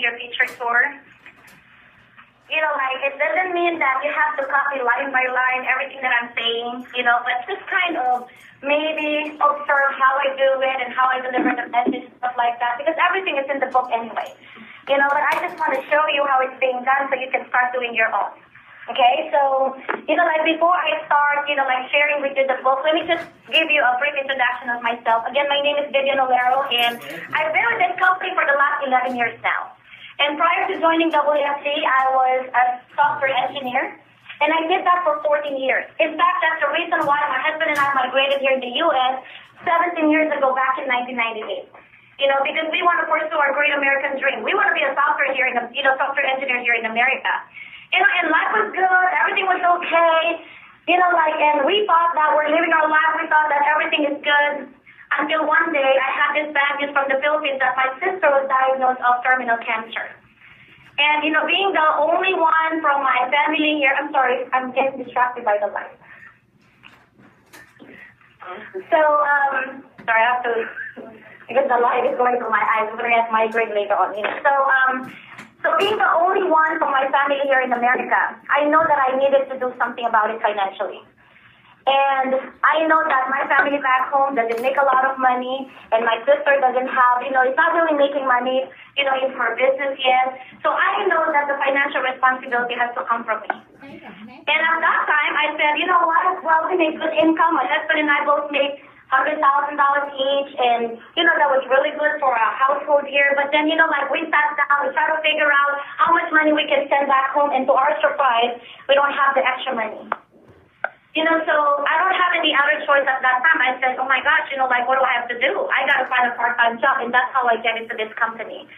your feature tour. You know, like, it doesn't mean that you have to copy line by line everything that I'm saying, you know, but just kind of maybe observe how I do it and how I deliver the message, stuff like that, because everything is in the book anyway. You know, but I just want to show you how it's being done so you can start doing your own. Okay, so, you know, like before I start, you know, like sharing with you the book, let me just give you a brief introduction of myself. Again, my name is Vivian Olero, and I've been with this company for the last 11 years now. And prior to joining WFC, I was a software engineer, and I did that for 14 years. In fact, that's the reason why my husband and I migrated here in the U.S. 17 years ago, back in 1998. You know, because we want to pursue our great American dream. We want to be a software here in, software engineer here in America. You know, and life was good, everything was okay, you know, like, and we thought that we're living our life, we thought that everything is good, until one day I had this bad news from the Philippines that my sister was diagnosed of terminal cancer. And, you know, being the only one from my family here, I'm sorry, I'm getting distracted by the light. So, sorry, I have to, because the light is going through my eyes, I'm going to get migraine later on, you know. So being the only one from my family here in America, I know that I needed to do something about it financially. And I know that my family back home doesn't make a lot of money, and my sister doesn't have, you know, it's not really making money, you know, in her business yet. So I know that the financial responsibility has to come from me. And at that time, I said, you know what, well, we make good income. My husband and I both make $100,000 each, and, you know, that was really good for our household here. But then, you know, like, we sat down, we tried to figure out how much money we can send back home, and to our surprise, we don't have the extra money. You know, so I don't have any other choice at that time. I said, oh my gosh, you know, like, what do I have to do? I got to find a part-time job, and that's how I get into this company.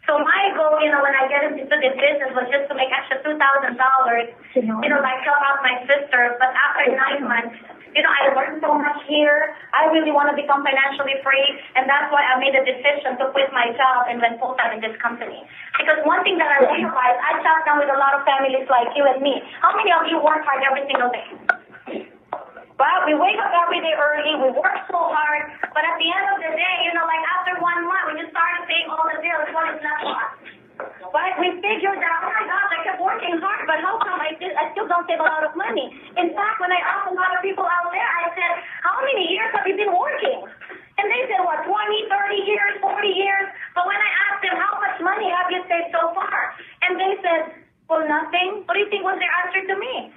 So my goal, you know, when I get into this business was just to make extra $2,000, you know, like, help out my sister. But after 9 months, you know, I learned so much here. I really want to become financially free, and that's why I made a decision to quit my job and went full-time in this company. Because one thing that I realized, I sat down with a lot of families like you and me. How many of you work hard every single day? Well, we wake up every day early, we work so hard, but at the end of the day, you know, like after 1 month, we just started paying all the bills, what is left for us? But we figured that, oh my gosh, I kept working hard, but how come I still don't save a lot of money? In fact, when I asked a lot of people out there, I said, how many years have you been working? And they said, what, 20, 30 years, 40 years? But when I asked them, how much money have you saved so far? And they said, well, nothing. What do you think was their answer to me?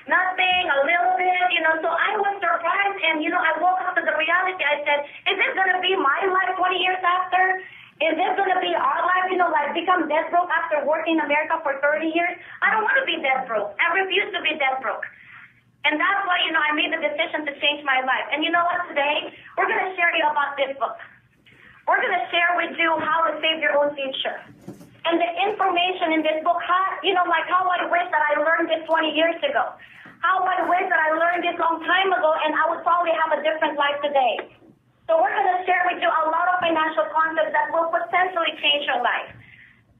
Nothing, a little bit, you know. So I was surprised, and, you know, I woke up to the reality. I said, is this going to be my life 20 years after? Is this going to be our life, you know, like become dead broke after working in America for 30 years? I don't want to be dead broke. I refuse to be dead broke. And that's why, you know, I made the decision to change my life. And you know what, today, we're going to share you about this book. We're going to share with you how to save your own future. And the information in this book, how, you know, like how I wish that I learned this 20 years ago. How I wish that I learned this long time ago, and I would probably have a different life today. So we're going to share with you a lot of financial concepts that will potentially change your life.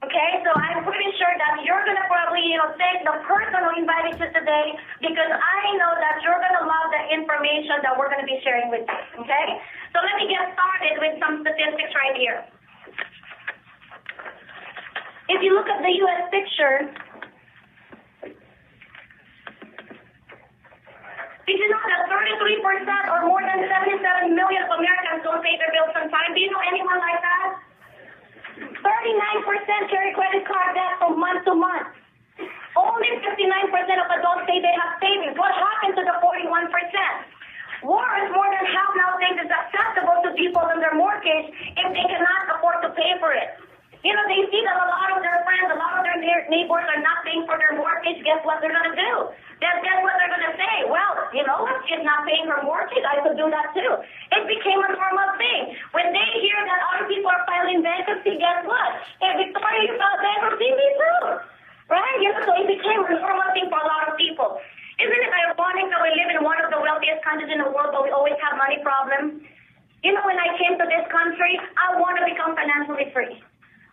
Okay, so I'm pretty sure that you're going to probably, you know, thank the person who invited you today, because I know that you're going to love the information that we're going to be sharing with you. Okay, so let me get started with some statistics right here. If you look at the U.S. picture, did you know that 33% or more than 77 million of Americans don't pay their bills on time? Do you know anyone like that? 39% carry credit card debt from month to month. Only 59% of adults say they have savings. What happened to the 41%? Worse, more than half now think it's accessible to people in their mortgage if they cannot afford to pay for it. You know, they see that a lot of their friends, a lot of their neighbors are not paying for their mortgage. Guess what they're going to do? Guess what they're going to say? Well, you know, if she's not paying her mortgage, I could do that too. It became a normal thing. When they hear that other people are filing bankruptcy, guess what? Hey, Victoria, you filed bankruptcy? Me too. Right? You know, so it became a normal thing for a lot of people. Isn't it ironic that we live in one of the wealthiest countries in the world, but we always have money problems? You know, when I came to this country, I want to become financially free.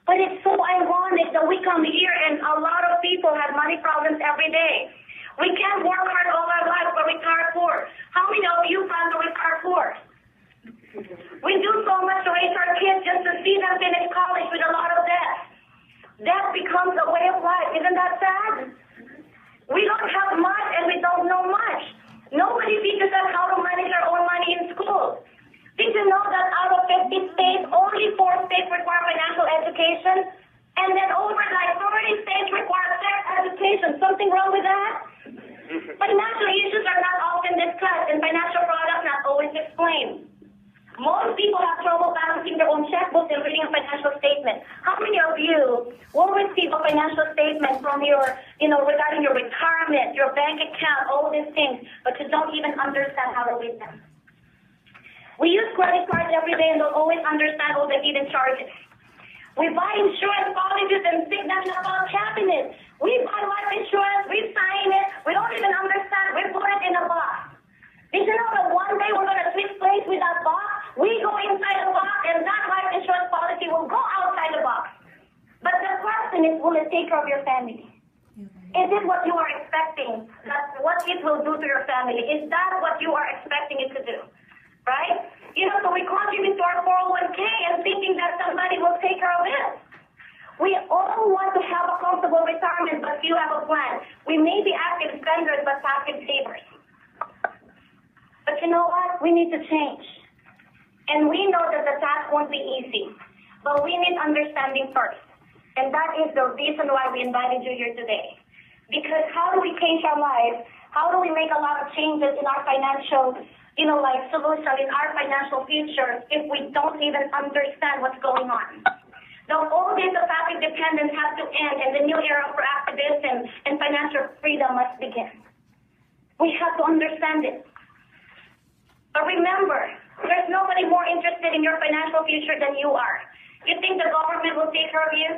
But it's so ironic that we come here and a lot of people have money problems every day. We can't work hard all our lives, but retire poor. How many of you plan to retire poor? We do so much to raise our kids just to see them finish college with a lot of debt. Debt becomes a way of life. Isn't that sad? We don't have much and we don't know much. Nobody teaches us how to manage our own money in school. Did you know that out of 50 states, only 4 states require financial education? And then over like 30 states require sex education. Something wrong with that? Financial issues are not often discussed and financial products not always explained. Most people have trouble balancing their own checkbooks and reading a financial statement. How many of you will receive a financial statement from your, regarding your retirement, your bank account, all these things, but you don't even understand how to read them? We use credit cards every day and don't always understand all the hidden charges. We buy insurance policies and stick them in a file cabinet. We buy life insurance, we sign it, we don't even understand, we put it in a box. Did you know that one day we're going to switch place with that box? We go inside the box and that life insurance policy will go outside the box. But the question is, will it take care of your family? Is it what you are expecting? That's what it will do to your family. Is that what you are expecting it to do? Right? So we contribute to our 401k and thinking that somebody will take care of it. We all want to have a comfortable retirement, but few have a plan. We may be active spenders, but passive savers. But you know what? We need to change. And we know that the task won't be easy, but we need understanding first. And that is the reason why we invited you here today. Because how do we change our lives? How do we make a lot of changes in our financial, solution, in our financial future if we don't even understand what's going on? The old days of passive dependence have to end and the new era for activism and financial freedom must begin. We have to understand it. But remember, there's nobody more interested in your financial future than you are. You think the government will take care of you?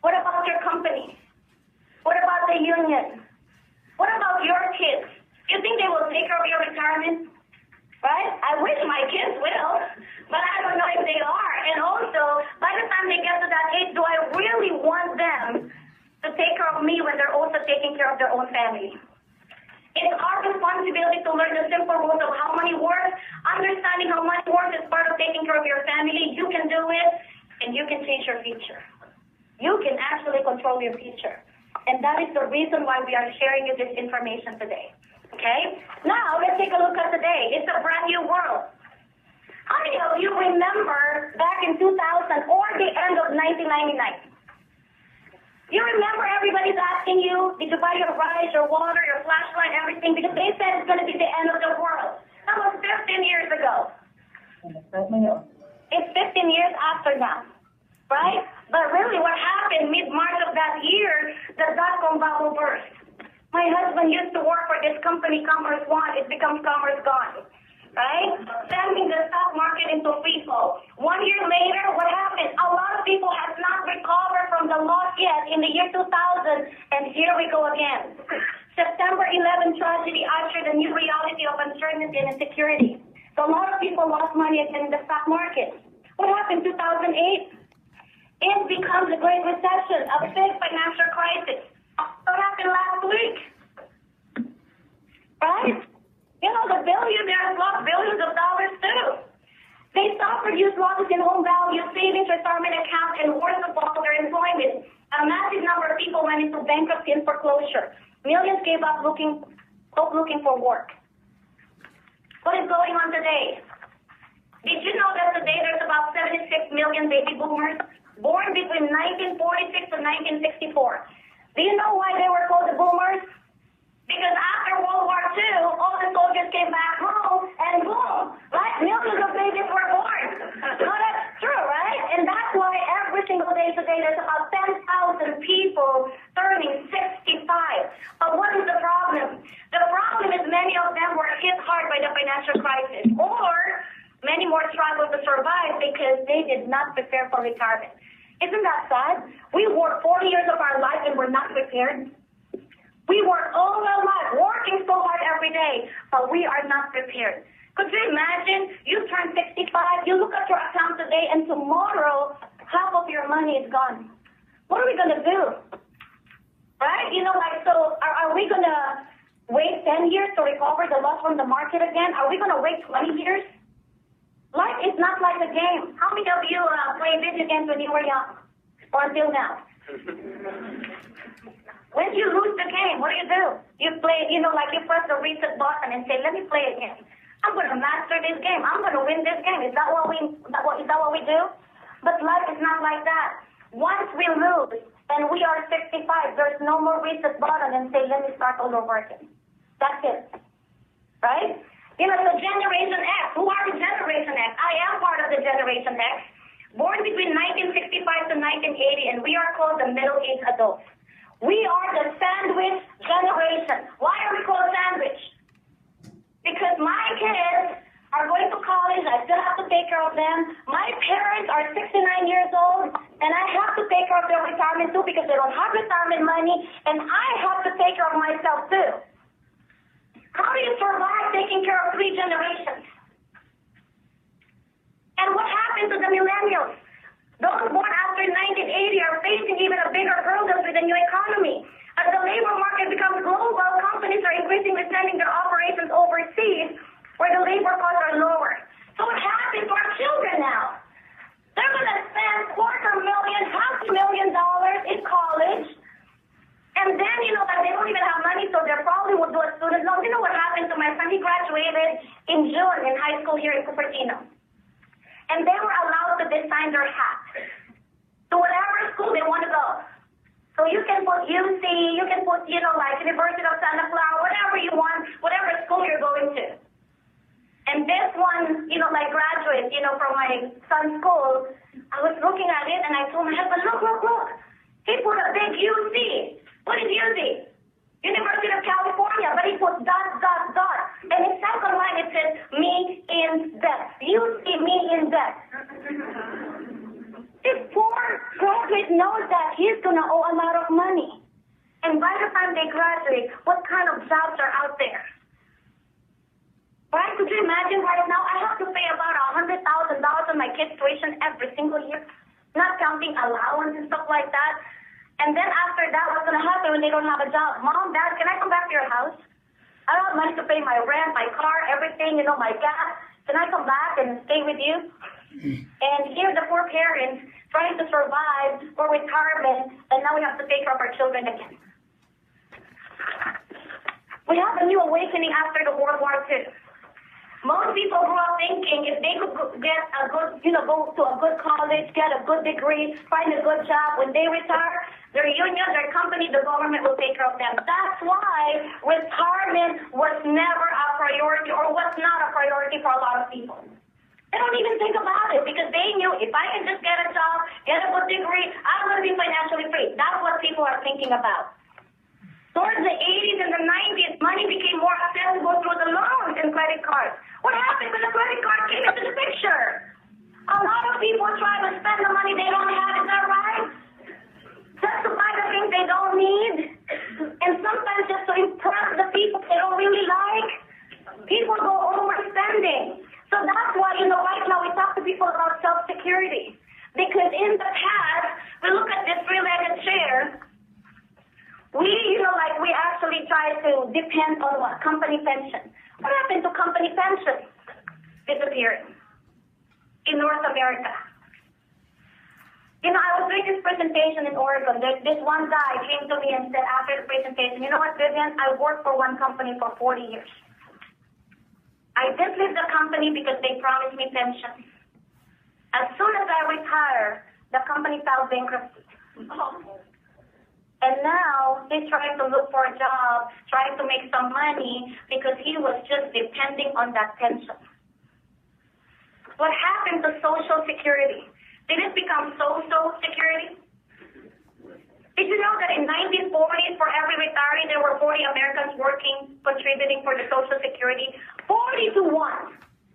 What about your company? What about the union? What about your kids? You think they will take care of your retirement? Right? I wish my kids will, but I don't know if they are. And also, by the time they get to that age, do I really want them to take care of me when they're also taking care of their own family? It's our responsibility to learn the simple rules of how money works. Understanding how money works is part of taking care of your family. You can do it, and you can change your future. You can actually control your future. And that is the reason why we are sharing you this information today. Okay? Now, let's take a look at today. It's a brand new world. How many of you remember back in 2000 or the end of 1999? You remember everybody's asking you, did you buy your rice, your water, your flashlight, everything? Because they said it's going to be the end of the world. That was 15 years ago. It's 15 years after now, right? But really what happened mid-March of that year, the dot-com bubble burst. My husband used to work for this company, Commerce One. It becomes Commerce Gone, right? Sending the stock market into free fall. 1 year later, what happened? A lot of people have not recovered from the loss yet in the year 2000, and here we go again. September 11 tragedy ushered a new reality of uncertainty and insecurity. So a lot of people lost money again in the stock market. What happened in 2008? It becomes a great recession, a big financial crisis. What happened last week? Right? The billionaires lost billions of dollars too. They suffered huge losses in home value, savings, retirement accounts, and worst of all, their employment. A massive number of people went into bankruptcy and foreclosure. Millions gave up looking for work. What is going on today? Did you know that today there's about 76 million baby boomers born between 1946 to 1964? Do you know why they were called the boomers? Because after World War II, all the soldiers came back home, and boom, right? Millions of babies were born. No, that's true, right? And that's why every single day today, there's about 10,000 people turning 65. But what is the problem? The problem is many of them were hit hard by the financial crisis, or many more struggled to survive because they did not prepare for retirement. Isn't that sad? We worked 40 years of our life and we're not prepared. We work all our life, working so hard every day, but we are not prepared. Could you imagine? You turn 65, you look at your account today, and tomorrow, half of your money is gone. What are we going to do? Right? So are we going to wait 10 years to recover the loss from the market again? Are we going to wait 20 years? Life is not like a game. How many of you played video games when you were young? or until now? When you lose the game, what do? You play, like you press the reset button and say, let me play again. I'm going to master this game. I'm going to win this game. Is that what we do? But life is not like that. Once we lose and we are 65, there's no more reset button and say, let me start all over again. That's it. Right? So Generation X. Who are the Generation X? I am part of the Generation X. Born between 1965 to 1980, and we are called the middle-aged adults. We are the sandwich generation. Why are we called sandwich? Because my kids are going to college, I still have to take care of them. My parents are 69 years old, and I have to take care of their retirement too because they don't have retirement money, and I have to take care of myself too. How do you survive taking care of 3 generations? And what happened to the millennials? Those born after 1980 are facing even a bigger hurdle with the new economy. As the labor market becomes global, companies are increasingly sending their operations overseas where the labor costs are lower. So what happens to our children now? They're going to spend $250,000, $500,000 in college, and then, they don't even have money, so they probably will do a student loan. You know what happened to my son? He graduated in June in high school here in Cupertino. And they were allowed to design their hat to whatever school they want to go. So you can put UC, you can put, like University of Santa Clara, whatever you want, whatever school you're going to. And this one, graduate, from my son's school, I was looking at it and I told my husband, look. He put a big UC. What is UC? University of California, but he put ... And in second line it says, me in debt. You see me in debt. This poor graduate knows that he's going to owe a lot of money. And by the time they graduate, what kind of jobs are out there? Right? Could you imagine right now, I have to pay about $100,000 on my kids' tuition every single year, not counting allowance and stuff like that. And then after that, what's going to happen when they don't have a job? Mom, Dad, can I come back to your house? I don't have money to pay my rent, my car, everything, my gas. Can I come back and stay with you? And here the poor parents trying to survive for retirement, and now we have to take care of our children again. We have a new awakening after the World War II. Most people grew up thinking if they could get a good, go to a good college, get a good degree, find a good job, when they retire, their union, their company, the government will take care of them. That's why retirement was never a priority or was not a priority for a lot of people. They don't even think about it because they knew if I can just get a job, get a good degree, I'm going to be financially free. That's what people are thinking about. Towards the 80s and the 90s, money became more accessible through the loans and credit cards. What happened when the credit card came into the picture? A lot of people try to spend the money they don't have, is that right? Just to buy the things they don't need. And sometimes just to impress the people they don't really like. People go overspending. So that's why, right now we talk to people about self-security. Because in the past, we look at this three-legged chair, we actually try to depend on what? Company pension. What happened to company pension? Disappearing in North America. I was doing this presentation in Oregon. This one guy came to me and said after the presentation, you know what, Vivian, I worked for one company for 40 years. I did leave the company because they promised me pension. As soon as I retire, the company filed bankruptcy. And now he's trying to look for a job, trying to make some money because he was just depending on that pension. What happened to Social Security? Did it become Social Security? Did you know that in 1940s, for every retiree, there were 40 Americans working, contributing for the Social Security? 40 to 1.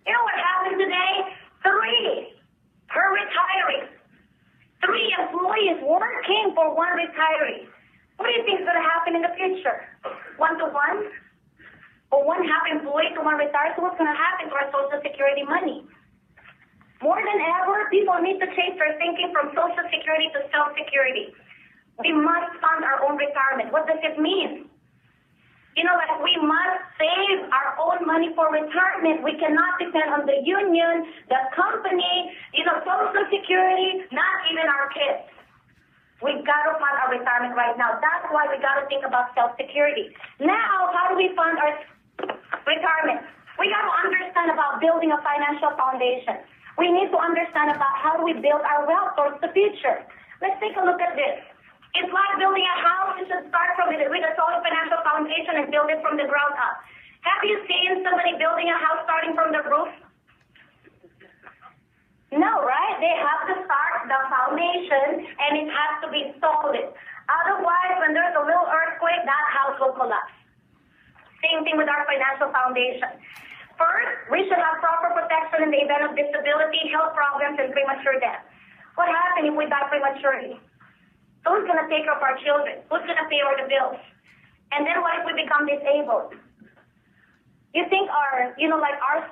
You know what happened today? 3 per retiree. 3 employees working for 1 retiree. What do you think is going to happen in the future? 1 to 1? Or 1 half employee to 1 retiree? So what's going to happen to our Social Security money? More than ever, people need to change their thinking from Social Security to self-security. We must fund our own retirement. What does it mean? We must save our own money for retirement. We cannot depend on the union, the company, Social Security, not even our kids. our retirement right now. That's why we got to think about self-security. Now, how do we fund our retirement? We got to understand about building a financial foundation. We need to understand about how do we build our wealth towards the future. Let's take a look at this. It's like building a house. You should start from it with a solid financial foundation and build it from the ground up. Have you seen somebody building a house starting from the roof? No, right? They have to start the foundation, and it has to be solid. Otherwise, when there's a little earthquake, that house will collapse. Same thing with our financial foundation. First, we should have proper protection in the event of disability, health problems, and premature death. What happens if we die prematurely? Who's going to take care of our children? Who's going to pay all the bills? And then what if we become disabled? You think our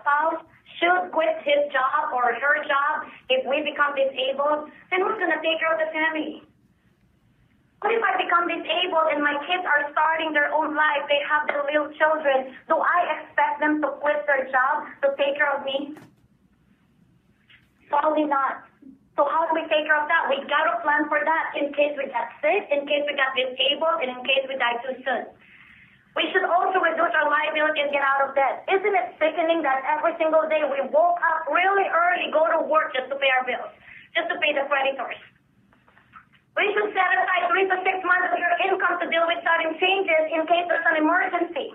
spouse should quit his job or her job if we become disabled? Then who's going to take care of the family? What if I become disabled and my kids are starting their own life? They have their little children. Do I expect them to quit their job to take care of me? Probably not. So how do we take care of that? We got to plan for that in case we get sick, in case we got disabled, and in case we die too soon. We should also reduce our liability and get out of debt. Isn't it sickening that every single day we woke up really early, go to work just to pay our bills, just to pay the creditors? We should set aside 3 to 6 months of your income to deal with sudden changes in case there's an emergency.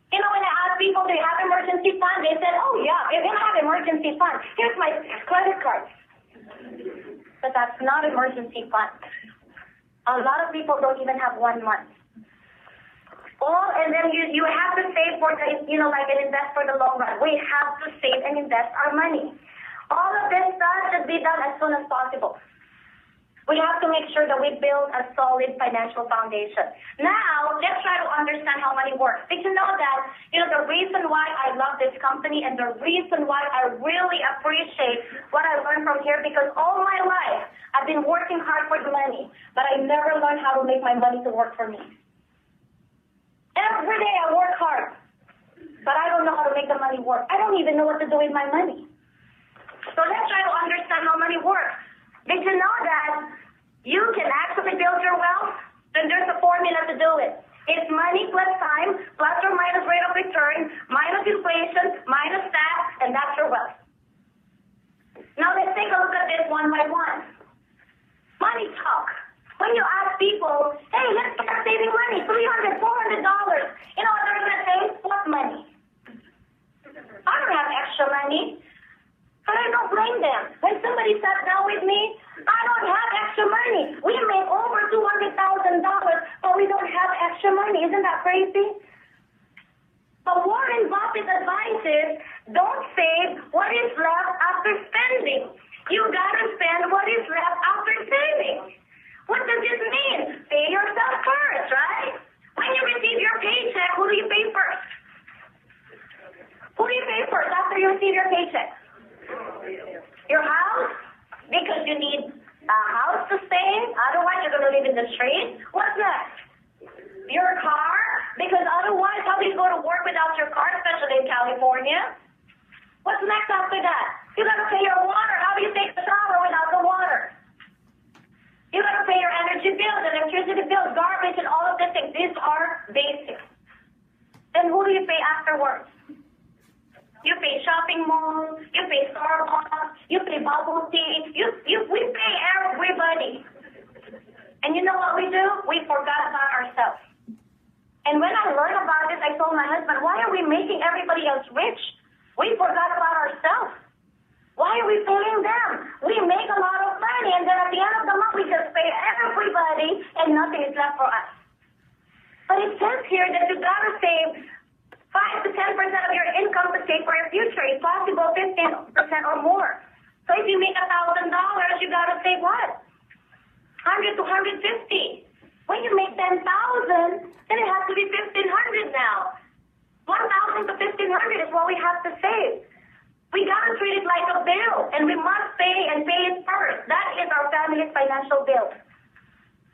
You know, when I ask people, do you have emergency fund? They said, oh yeah, if you have emergency fund, here's my credit card. But that's not emergency fund. A lot of people don't even have 1 month. And then you have to save for the, and invest for the long run. We have to save and invest our money. All of this stuff should be done as soon as possible. We have to make sure that we build a solid financial foundation. Now, let's try to understand how money works. Did you know that, the reason why I love this company and the reason why I really appreciate what I learned from here, because all my life, I've been working hard for the money, but I never learned how to make my money to work for me. Every day I work hard, but I don't know how to make the money work. I don't even know what to do with my money. So let's try to understand how money works. Did you know that you can actually build your wealth? Then there's a formula to do it. It's money plus time, plus or minus rate of return, minus inflation, minus tax, and that's your wealth. Now let's take a look at this one by one. Money talk. When you ask people, hey, let's start saving money, $300, $400, you know what they're going to say? What money? I don't have extra money. But I don't blame them. When somebody sat down with me, I don't have extra money. We make over $200,000, but we don't have extra money. Isn't that crazy? But Warren Buffett advises, don't save what is left after spending. You got to spend what is left after saving. What does this mean? Pay yourself first, right? When you receive your paycheck, who do you pay first? Who do you pay first after you receive your paycheck? Your house, because you need a house to stay in, otherwise you're going to live in the street. What's next? Your car, because otherwise how do you go to work without your car, especially in California? What's next after that? You got to pay your water. How do you take a shower without the water? You got to pay your energy bills, electricity bills, garbage, and all of these things. These are basic. Then who do you pay afterwards? You pay shopping malls, you pay Starbucks, you pay bubble tea, we pay everybody. And you know what we do? We forgot about ourselves. And when I learned about this, I told my husband, why are we making everybody else rich? We forgot about ourselves. Why are we paying them? We make a lot of money, and then at the end of the month, we just pay everybody, and nothing is left for us. But it says here that you got to save 5 to 10% of your income to save for your future. If possible, 15% or more. So if you make $1,000, you got to save what? 100 to 150. When you make 10,000, then it has to be 1,500 now. 1,000 to 1,500 is what we have to save. We got to treat it like a bill, and we must pay and pay it first. That is our family's financial bill.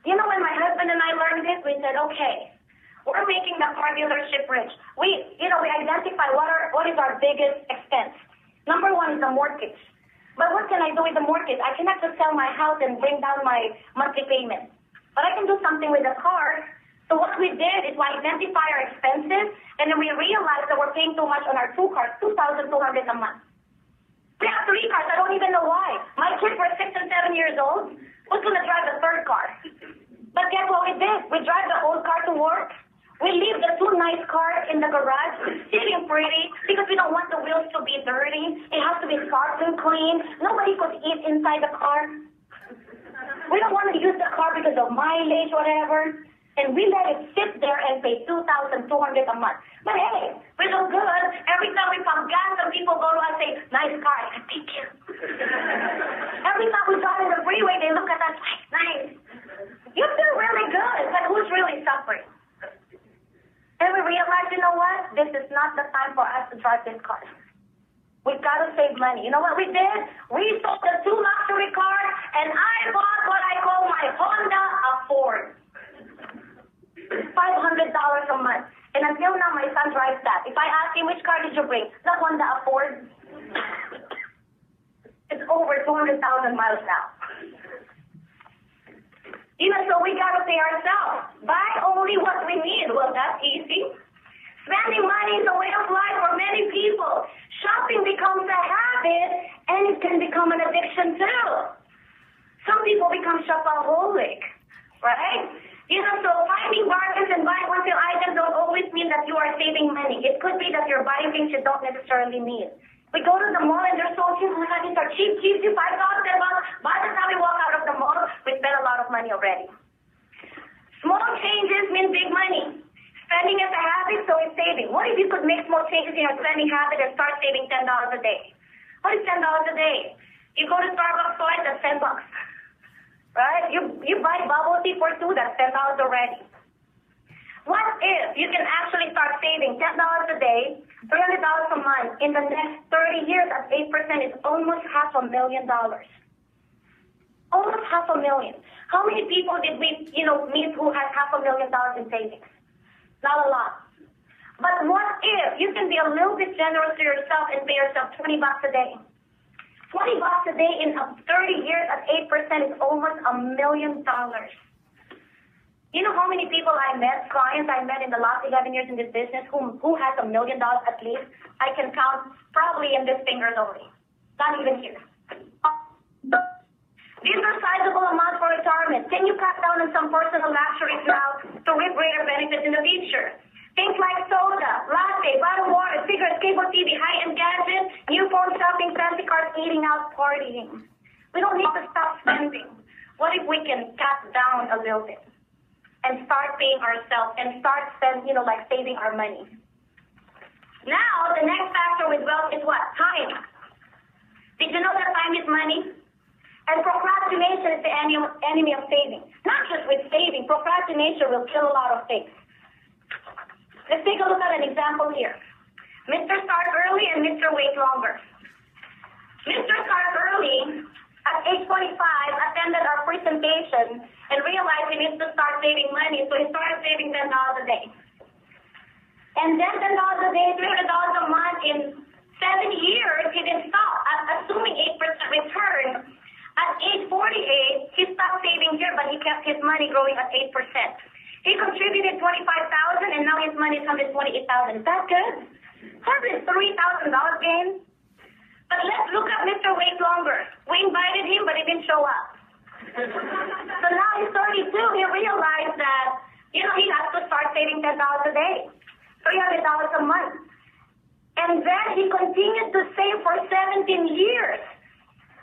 You know, when my husband and I learned this, we said, okay, we're making the car dealership rich. We identify what is our biggest expense. Number one is the mortgage. But what can I do with the mortgage? I cannot just sell my house and bring down my monthly payment. But but I can do something with the car. So what we did is we identify our expenses, and then we realized that we're paying too much on our 2 cars, $2,200 a month. We have 3 cars. I don't even know why. My kids were 6 and 7 years old. Who's going to drive the 3rd car? But guess what we did? We drive the old car to work. We leave the 2 nice cars in the garage, sitting pretty, because we don't want the wheels to be dirty. It has to be sparkling and clean. Nobody could eat inside the car. We don't want to use the car because of mileage, whatever. And we let it sit there and pay $2,200 a month. But hey, we look good. Every time we pump gas, some people go to us and say, nice car. I said, thank you. Every time we drive in the freeway, they look at us like, nice. You feel really good, but who's really suffering? And we realized, you know what? This is not the time for us to drive this car. We've got to save money. You know what we did? We sold the 2 luxury cars, and I bought what I call my Honda Accord. $500 a month. And until now, my son drives that. If I ask him, which car did you bring? The Honda Accord. It's over 200,000 miles now. So we got to pay ourselves. Buy only what we need. Well, that's easy. Spending money is a way of life for many people. Shopping becomes a habit, and it can become an addiction too. Some people become shopaholic, right? So finding bargains and buying wholesale items don't always mean that you are saving money. It could be that you're buying things you don't necessarily need. We go to the mall and they're so cheap. Oh my God, these are cheap, $5, $10. By the time we walk out of the mall, we spent a lot of money already. Small changes mean big money. Spending is a habit, so is saving. What if you could make small changes in your spending habit and start saving $10 a day? What is $10 a day? You go to Starbucks twice, that's $10. Right? You buy bubble tea for 2, that's $10 already. What if you can actually start saving $10 a day, $300 a month, in the next 30 years at 8% is almost $500,000. Almost $500,000. How many people did we, meet who had $500,000 in savings? Not a lot. But what if you can be a little bit generous to yourself and pay yourself $20 a day? $20 a day in 30 years at 8% is almost $1 million. You know how many people I met, clients I met in the last 11 years in this business who has $1 million at least? I can count probably in these fingers only. Not even here. These are sizable amounts for retirement. Can you cut down on some personal luxuries now to reap greater benefits in the future? Things like soda, latte, bottled water, cigarettes, cable TV, high-end gadgets, new phone shopping, fancy cars, eating out, partying. We don't need to stop spending. What if we can cut down a little bit and start paying ourselves and start spending, saving our money? Now, the next factor with wealth is what? Time. Did you know that time is money? And procrastination is the enemy of saving. Not just with saving. Procrastination will kill a lot of things. Let's take a look at an example here. Mr. Start Early and Mr. Wait Longer. Mr. Start Early, at age 25, attended our presentation and realized he needs to start saving money, so he started saving $10 a day. And then $10 a day, $300 a month in 7 years, he didn't stop. Assuming 8% return, at age 48, he stopped saving here, but he kept his money growing at 8%. He contributed $25,000, and now his money is $128,000. Is that good? $103,000 gain. But let's look at Mr. Wait Longer. We invited him, but he didn't show up. So now he's 32. He realized that, he has to start saving $10 a day, $300 a month. And then he continued to save for 17 years.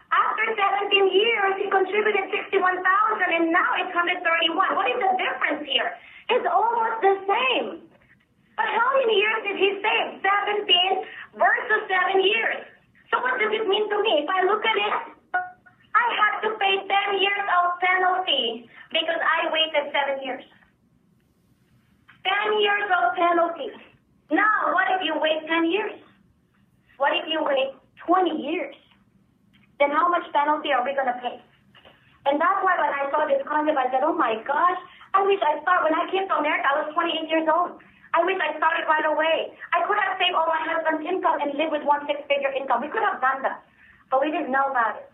After 17 years, he contributed $61,000, and now it's $131,000. What is the difference here? It's almost the same. But how many years did he save? 17 versus 7 years. So what does it mean to me? If I look at it, I have to pay 10 years of penalty because I waited 7 years. 10 years of penalty. Now, what if you wait 10 years? What if you wait 20 years? Then how much penalty are we going to pay? And that's why when I saw this concept, I said, oh my gosh, I wish I started. When I came to America, I was 28 years old. I wish I started right away. I could have saved all my husband's income and lived with 1 6-figure income. We could have done that, but we didn't know about it.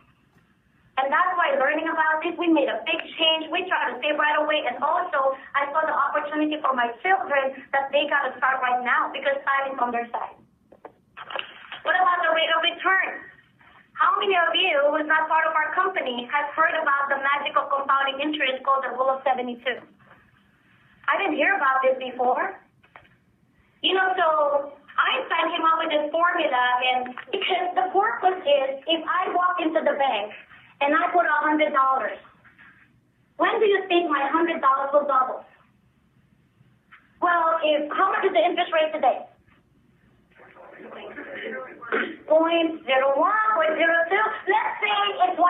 And that's why learning about this, we made a big change. We tried to save right away. And also, I saw the opportunity for my children that they got to start right now because time is on their side. What about the rate of return? How many of you who is not part of our company has heard about the magical compounding interest called the Rule of 72? I didn't hear about this before. So Einstein came up with this formula, and because the purpose is, if I walk into the bank and I put $100, when do you think my $100 will double? Well, how much is the interest rate today? 0.01, 0.02. Let's say it's 1%.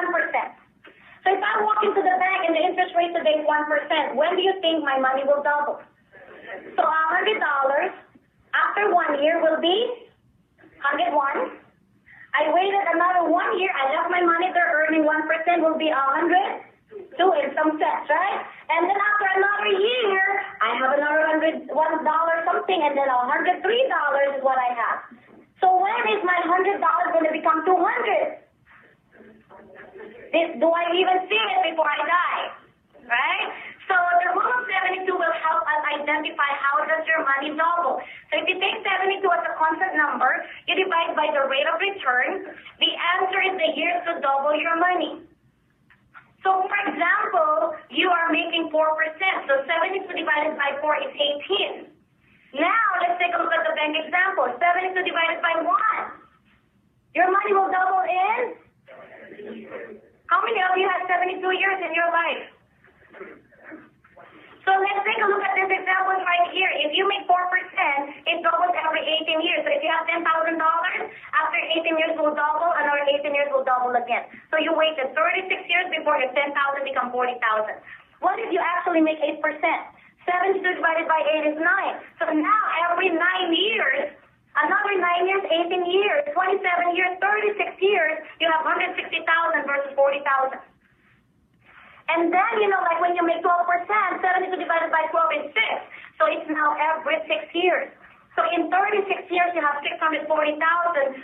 So if I walk into the bank and the interest rate today is 1%, when do you think my money will double? So $100 after 1 year will be 101. I waited another 1 year. I left my money there earning 1%, will be 102 in some sense, right? And then after another year, I have another $101 something, and then $103 is what I have. So when is my $100 going to become 200? Do I even see it before I die? Right? So the Rule of 72 will help us identify how does your money double. So if you take 72 as a constant number, you divide by the rate of return, the answer is the years to double your money. So for example, you are making 4%, so 72 divided by 4 is 18. Now let's take a look at the bank example. 72 divided by 1. Your money will double in? How many of you have 72 years in your life? So let's take a look at this example right here. If you make 4%, it doubles every 18 years. So if you have $10,000, after 18 years will double, another 18 years will double again. So you waited 36 years before your 10,000 become 40,000. What if you actually make 8%? 72 divided by 8 is 9. So now every 9 years, another 9 years, 18 years, 27 years, 36 years, you have 160,000 versus 40,000. And then, like when you make 12%, 72 divided by 12 is 6. So it's now every 6 years. So in 36 years, you have 640,000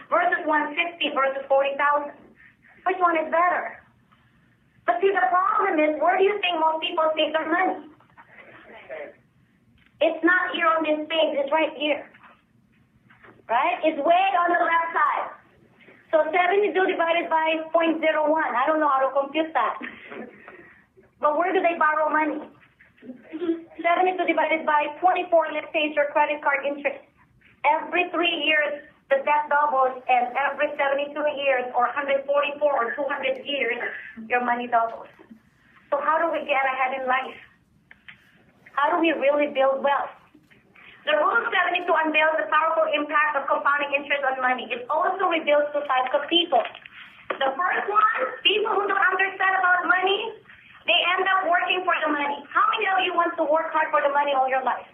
versus 160 versus 40,000. Which one is better? But see, the problem is, where do you think most people save their money? It's not here on this page, it's right here. Right? It's way on the left side. So 72 divided by 0.01. I don't know how to compute that. But where do they borrow money? 72 divided by 24, let's say, is your credit card interest. Every 3 years, the debt doubles, and every 72 years, or 144 or 200 years, your money doubles. So how do we get ahead in life? How do we really build wealth? The Rule of 72 unveils the powerful impact of compounding interest on money. It also reveals two types of people. The first one, people who don't understand about money, they end up working for the money. How many of you want to work hard for the money all your life?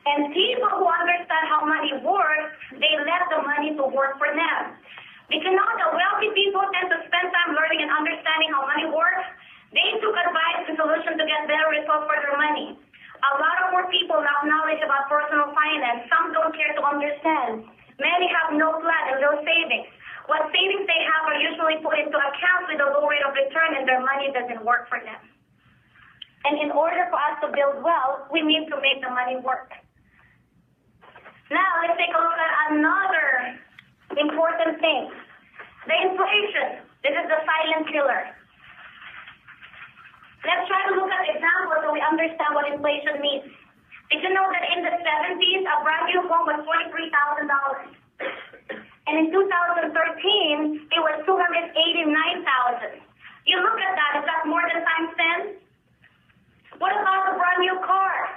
And people who understand how money works, they let the money to work for them. Because now the wealthy people tend to spend time learning and understanding how money works. They took advice and solutions to get better results for their money. A lot of more people lack knowledge about personal finance. Some don't care to understand. Many have no plan and no savings. What savings they have are usually put into accounts with a low rate of return, and their money doesn't work for them. And in order for us to build wealth, we need to make the money work. Now, let's take a look at another important thing. The inflation. This is the silent killer. Let's try to look at examples so we understand what inflation means. Did you know that in the 70s, a brand new home was $43,000? And in 2013, it was $289,000. You look at that, is that more than times 10? What about a brand new car?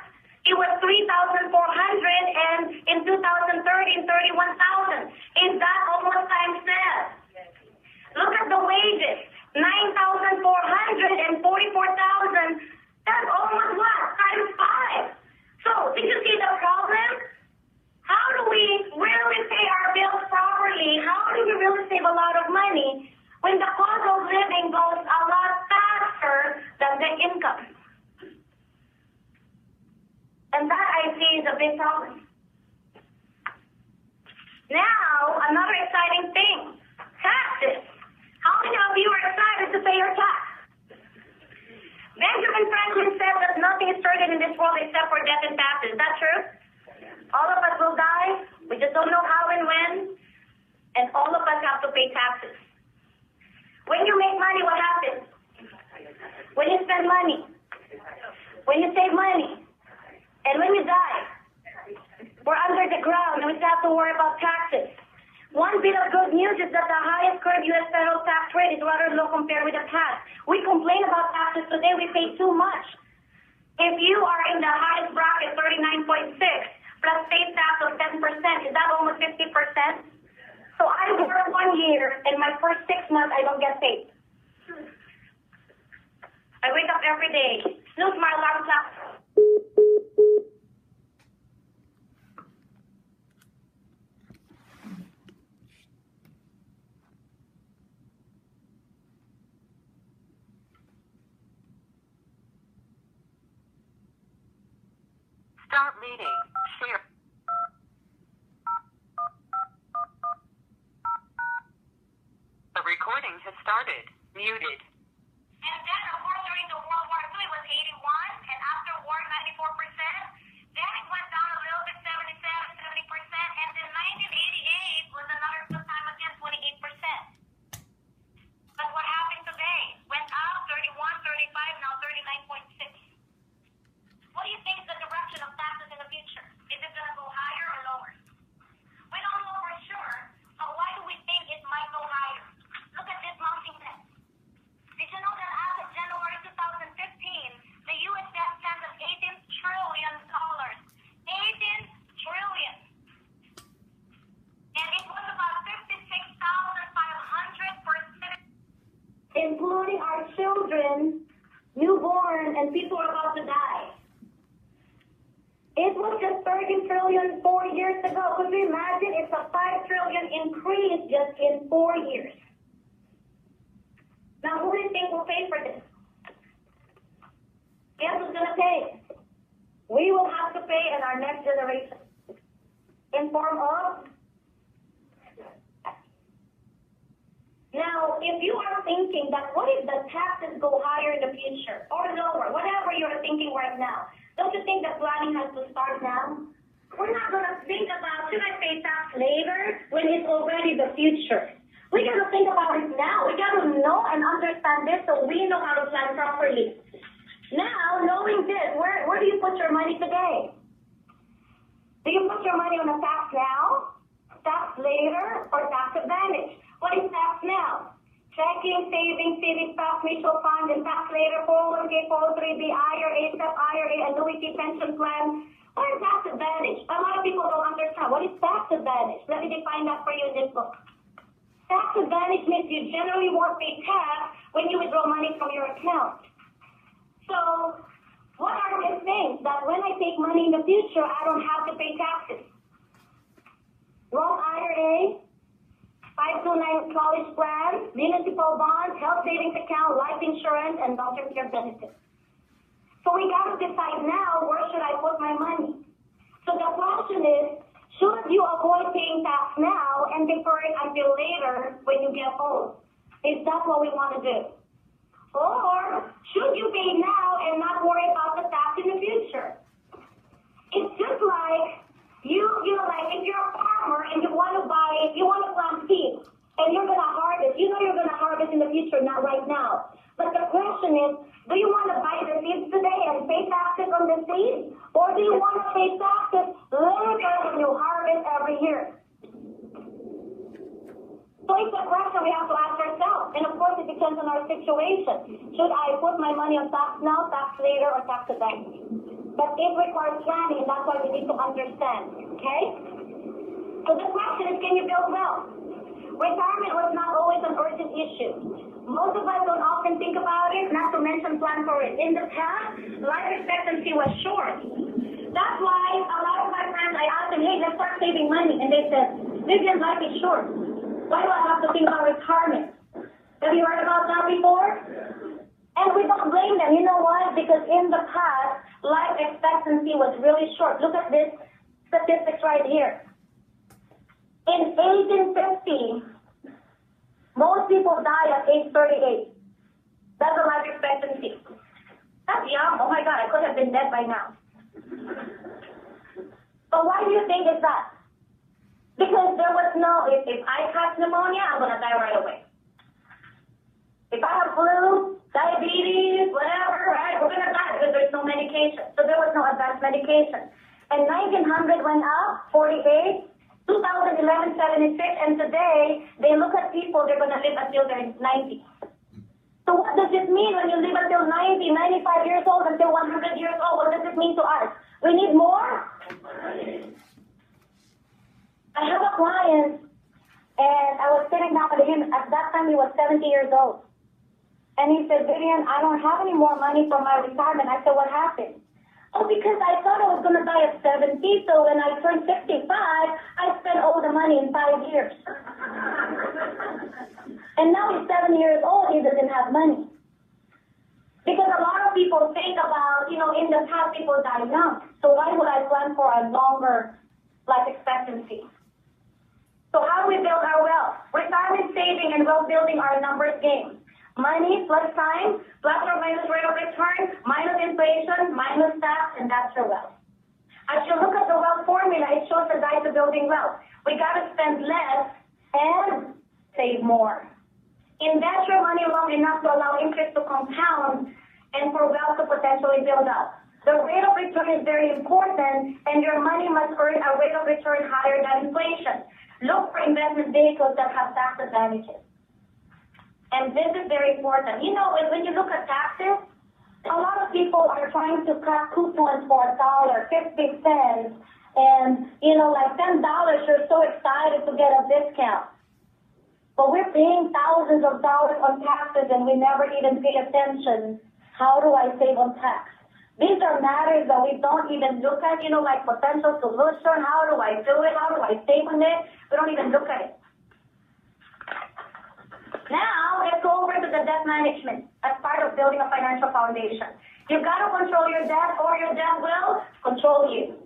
It was $3,400, and in 2013, $31,000. Is that almost times 10? Look at the wages, $9,400 and $44,000. That's almost what? Times 5. So, did you see the problem? How do we really pay our bills properly? How do we really save a lot of money when the cost of living goes a lot faster than the income? And that, I see, is a big problem. Now, another exciting thing, taxes. How many of you are excited to pay your tax? Benjamin Franklin said that nothing is certain in this world except for death and taxes. Is that true? All of us will die. We just don't know how and when. And all of us have to pay taxes. When you make money, what happens? When you spend money, when you save money, and when you die, we're under the ground and we still have to worry about taxes. One bit of good news is that the highest current U.S. federal tax rate is rather low compared with the past. We complain about taxes today, we pay too much. If you are in the highest bracket, 39.6, plus state tax of 10%, is that almost 50%? So I work 1 year, and my first 6 months I don't get paid. I wake up every day, snooze my alarm clock. Start meeting. Share. The recording has started. Muted. And then, of course, during the World War II, it was 81, and after war, 94%. Then it went down a little bit, 77, 70%, and then 1988 was another good time again, 28%. But what happened today? Went up 31, 35, now 39.6. What do you think is the direction of taxes in the future? Is it going to go higher or lower? We don't know for sure, but why do we think it might go higher? Look at this mounting test. Did you know that as of January 2015, the U.S. debt stands at $18 trillion? 18 trillion. And it was about 56,500%, including our children, newborn, and people are about to die. It was just 30 trillion 4 years ago. Could you imagine? It's a 5 trillion increase just in 4 years. Now, who do you think will pay for this? Guess who's going to pay? We will have to pay in our next generation. In form of? Now, if you are thinking that what if the taxes go higher in the future or lower, whatever you're thinking right now, don't you think that planning has to start now? We're not going to think about, should I pay tax later when it's already the future? We got to think about it now. We got to know and understand this so we know how to plan properly. Now, knowing this, where do you put your money today? Do you put your money on a tax now, tax later, or tax advantage? What is tax now? Checking, savings, savings, tax, mutual fund, and tax later, 401k, 403b, IRA, SEP, IRA, annuity, pension plan. What is tax advantage? A lot of people don't understand. What is tax advantage? Let me define that for you in this book. Tax advantage means you generally won't pay tax when you withdraw money from your account. So, what are these things that when I take money in the future, I don't have to pay taxes? Roth IRA, 529 college plan, municipal bonds, health savings account, life insurance, and long-term care benefits. So we got to decide now, where should I put my money? So the question is, should you avoid paying tax now and defer it until later when you get old? Is that what we want to do? Or should you pay now and not worry about the tax in the future? It's just like like if you're a farmer and you want to plant seeds and you're going to harvest, you know you're going to harvest in the future, not right now. But the question is, do you want to buy the seeds today and pay taxes on the seeds? Or do you want to pay taxes later when you harvest every year? So it's a question we have to ask ourselves. And of course, it depends on our situation. Should I put my money on tax now, tax later, or tax advantage? But it requires planning, and that's why we need to understand, okay? So the question is, can you build wealth? Retirement was not always an urgent issue. Most of us don't often think about it, not to mention plan for it. In the past, life expectancy was short. That's why a lot of my friends, I asked them, hey, let's start saving money. And they said, Vivian, life is short. Why do I have to think about retirement? Have you heard about that before? And we don't blame them. You know why? Because in the past, life expectancy was really short. Look at this statistics right here. In 1850, Most people die at age 38. That's the life expectancy. That's young. Oh my God, I could have been dead by now. But why do you think it's that? Because there was no, if I catch pneumonia, I'm going to die right away. If I have flu, diabetes, whatever, right, we're going to die because there's no medication. So there was no advanced medication. And 1900 went up, 48, 2011, 76, and today they look at people, they're going to live until they're 90. So what does it mean when you live until 90, 95 years old, until 100 years old? What does it mean to us? We need more? I have a client, and I was sitting down with him. At that time, he was 70 years old. And he said, Vivian, I don't have any more money for my retirement. I said, what happened? Oh, because I thought I was going to die at 70, so when I turned 65, I spent all the money in 5 years. And now he's 7 years old, he doesn't have money. Because a lot of people think about, in the past people die young. So why would I plan for a longer life expectancy? So how do we build our wealth? Retirement saving and wealth building are a numbers game. Money plus time, plus or minus rate of return, minus inflation, minus tax, and that's your wealth. As you look at the wealth formula, it shows the guide to building wealth. We got to spend less and save more. Invest your money long enough to allow interest to compound and for wealth to potentially build up. The rate of return is very important, and your money must earn a rate of return higher than inflation. Look for investment vehicles that have tax advantages. And this is very important. When you look at taxes, a lot of people are trying to cut coupons for $1, 50 cents, and, like $10, you're so excited to get a discount. But we're paying thousands of dollars on taxes, and we never even pay attention. How do I save on tax? These are matters that we don't even look at, like potential solution. How do I do it? How do I save on it? We don't even look at it. Now, let's go over to the debt management as part of building a financial foundation. You've got to control your debt, or your debt will control you.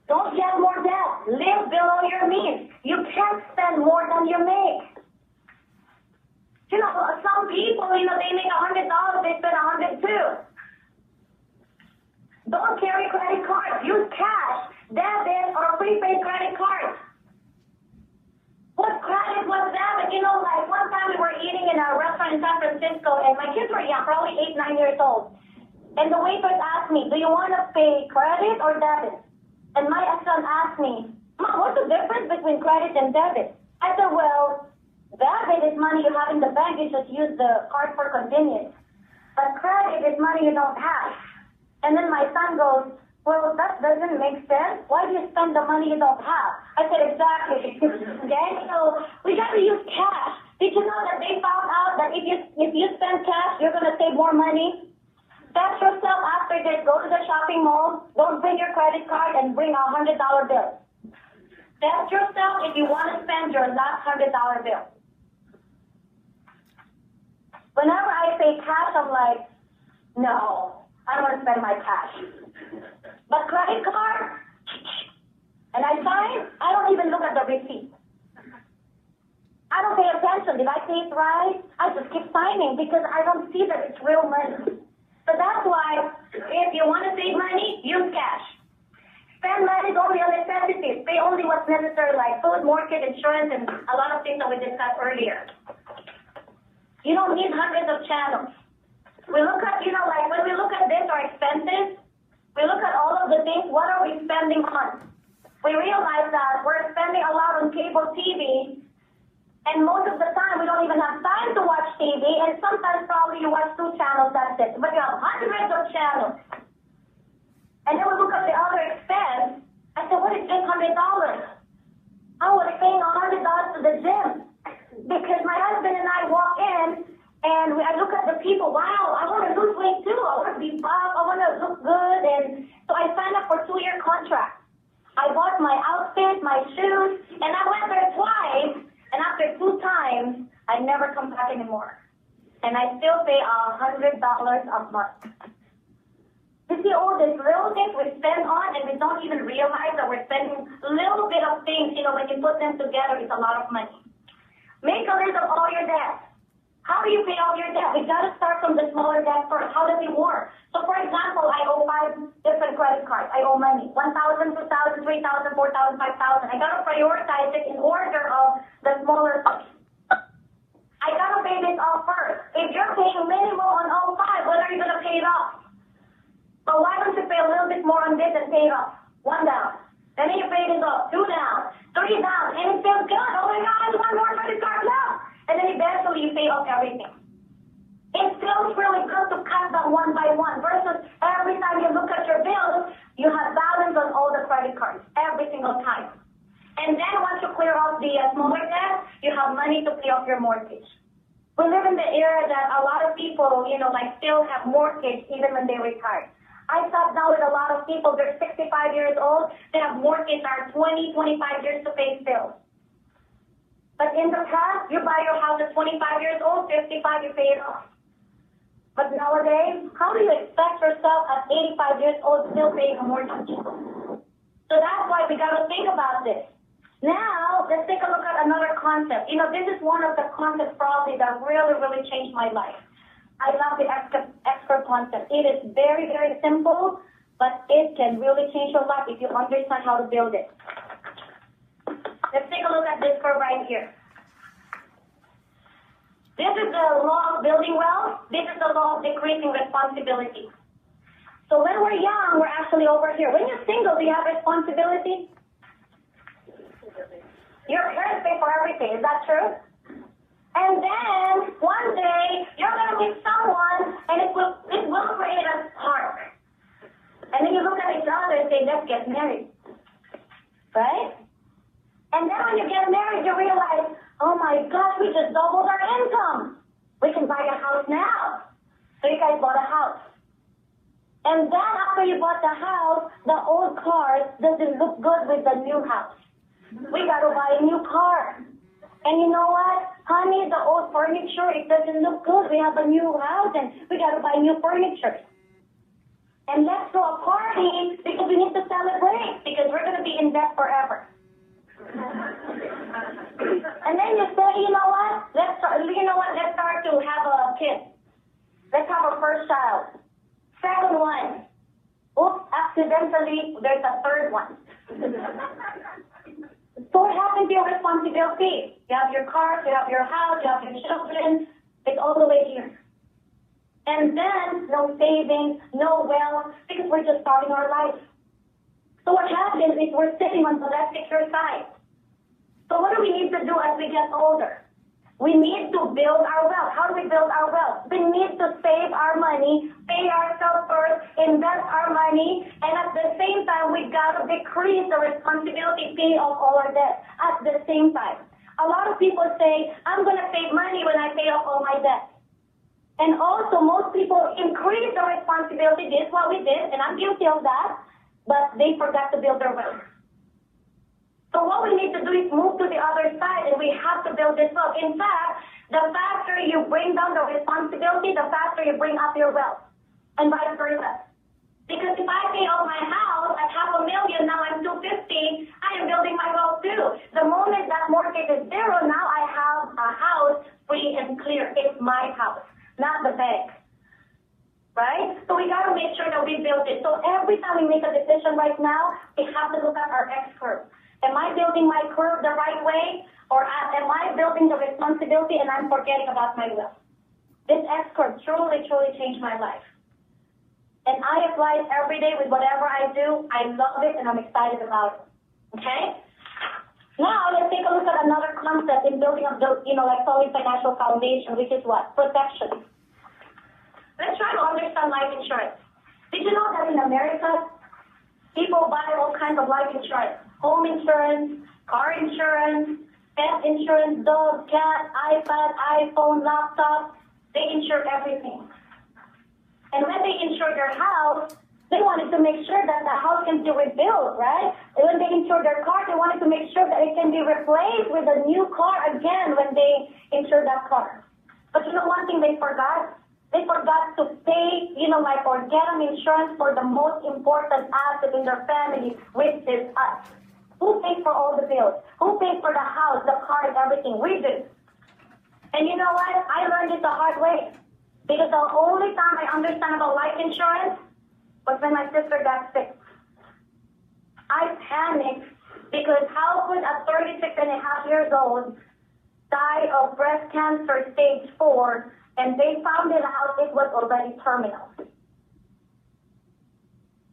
Don't get more debt. Live below your means. You can't spend more than you make. Some people, they make $100, they spend $102. Don't carry credit cards. Use cash, debit, or prepaid credit cards. What credit was that? Like one time we were eating in a restaurant in San Francisco, and my kids were young, probably 8, 9 years old. And the waitress asked me, do you want to pay credit or debit? And my son asked me, Mom, what's the difference between credit and debit? I said, well, debit is money you have in the bank, you just use the card for convenience. But credit is money you don't have. And then my son goes, well, that doesn't make sense. Why do you spend the money you don't have? I said, exactly. Okay, so we got to use cash. Did you know that they found out that if you spend cash, you're going to save more money? Test yourself after this. Go to the shopping mall. Don't bring your credit card and bring a $100 bill. Test yourself if you want to spend your last $100 bill. Whenever I say cash, I'm like, no, I don't want to spend my cash. But credit card, and I sign, I don't even look at the receipt. I don't pay attention. Did I pay it right? I just keep signing because I don't see that it's real money. So that's why if you want to save money, use cash. Spend money only on necessities. Pay only what's necessary, like food, mortgage, insurance, and a lot of things that we discussed earlier. You don't need hundreds of channels. We look at, like when we look at this, our expenses, we look at all of the things, what are we spending on? We realize that we're spending a lot on cable TV, and most of the time we don't even have time to watch TV, and sometimes probably you watch 2 channels, that's it. But you have hundreds of channels. And then we look at the other expense. I said, what is $800? I was paying $100 to the gym because my husband and I walk in, and I look at the people, wow, I want to lose weight too. I want to be buff. I want to look good. And so I signed up for a 2-year contract. I bought my outfit, my shoes, and I went there twice. And after 2 times, I never come back anymore. And I still pay $100 a month. You see all these little things we spend on, and we don't even realize that we're spending a little bit of things. When you put them together, it's a lot of money. Make a list of all your debts. How do you pay off your debt? We got to start from the smaller debt first. How does it work? So, for example, I owe 5 different credit cards. I owe money. 1,000, 2,000, 3,000, 4,000, 5,000. I got to prioritize it in order of the smaller parts. I got to pay this off first. If you're paying minimum on all 5, when are you going to pay it off? But why don't you pay a little bit more on this and pay it off? 1 down. And then you pay this off. 2 down. 3 down. And it feels good. Oh my God, I have 1 more credit card left. And then eventually you pay off everything. It feels really good to cut them one by one versus every time you look at your bills, you have balance on all the credit cards every single time. And then once you clear off the smaller debt, you have money to pay off your mortgage. We live in the era that a lot of people, still have mortgage even when they retire. I sat down with a lot of people, they're 65 years old, they have mortgage that are 20, 25 years to pay still. But in the past, you buy your house at 25 years old, 55, you pay it off. But nowadays, how do you expect yourself at 85 years old still paying a mortgage? So that's why we got to think about this. Now, let's take a look at another concept. This is one of the concepts probably that really, really changed my life. I love the expert concept. It is very, very simple, but it can really change your life if you understand how to build it. Let's take a look at this curve right here. This is the law of building wealth. This is the law of decreasing responsibility. So when we're young, we're actually over here. When you're single, do you have responsibility? Your parents pay for everything. Is that true? And then one day you're gonna meet someone, and it will create a spark. And then you look at each other and say, "Let's get married," right? And then when you get married, you realize, oh my gosh, we just doubled our income. We can buy a house now. So you guys bought a house. And then after you bought the house, the old car doesn't look good with the new house. We got to buy a new car. And you know what? Honey, the old furniture, it doesn't look good. We have a new house and we got to buy new furniture. And let's throw a party because we need to celebrate because we're going to be in debt forever. And then you say, you know what? Let's start to have a kid. Let's have our first child. Second one. Oops, accidentally, there's a third one. So what happened to your responsibility? You have your car, you have your house, you have your children. It's all the way here. And then no savings, no wealth, because we're just starting our life. So what happens is we're sitting on the less secure side. So what do we need to do as we get older? We need to build our wealth. How do we build our wealth? We need to save our money, pay ourselves first, invest our money, and at the same time, we got to decrease the responsibility, pay off all our debt at the same time. A lot of people say, I'm going to save money when I pay off all my debt. And also, most people increase the responsibility. This is what we did, and I'm guilty of that. But they forgot to build their wealth. So what we need to do is move to the other side, and we have to build this wealth. In fact, the faster you bring down the responsibility, the faster you bring up your wealth, and vice versa. Because if I pay off my house at $500,000, now I'm $250,000, I am building my wealth too. The moment that mortgage is zero, now I have a house free and clear. It's my house, not the bank. Right? So we got to make sure that we build it. So every time we make a decision right now, we have to look at our X curve. Am I building my curve the right way? Or am I building the responsibility and I'm forgetting about my wealth? This X curve truly, truly changed my life. And I apply it every day with whatever I do. I love it and I'm excited about it. Okay? Now let's take a look at another concept in building up the, solid financial foundation, which is what? Protection. Let's try to understand life insurance. Did you know that in America, people buy all kinds of life insurance? Home insurance, car insurance, pet insurance, dog, cat, iPad, iPhone, laptop. They insure everything. And when they insure their house, they wanted to make sure that the house can be rebuilt, right? And when they insure their car, they wanted to make sure that it can be replaced with a new car again when they insure that car. But you know one thing they forgot? They forgot to pay, or get an insurance for the most important asset in their family, which is us. Who pays for all the bills? Who pays for the house, the car, and everything? We do. And you know what? I learned it the hard way. Because the only time I understand about life insurance was when my sister got sick. I panicked because how could a 36 and a half years old die of breast cancer stage 4 and they found it out it was already terminal.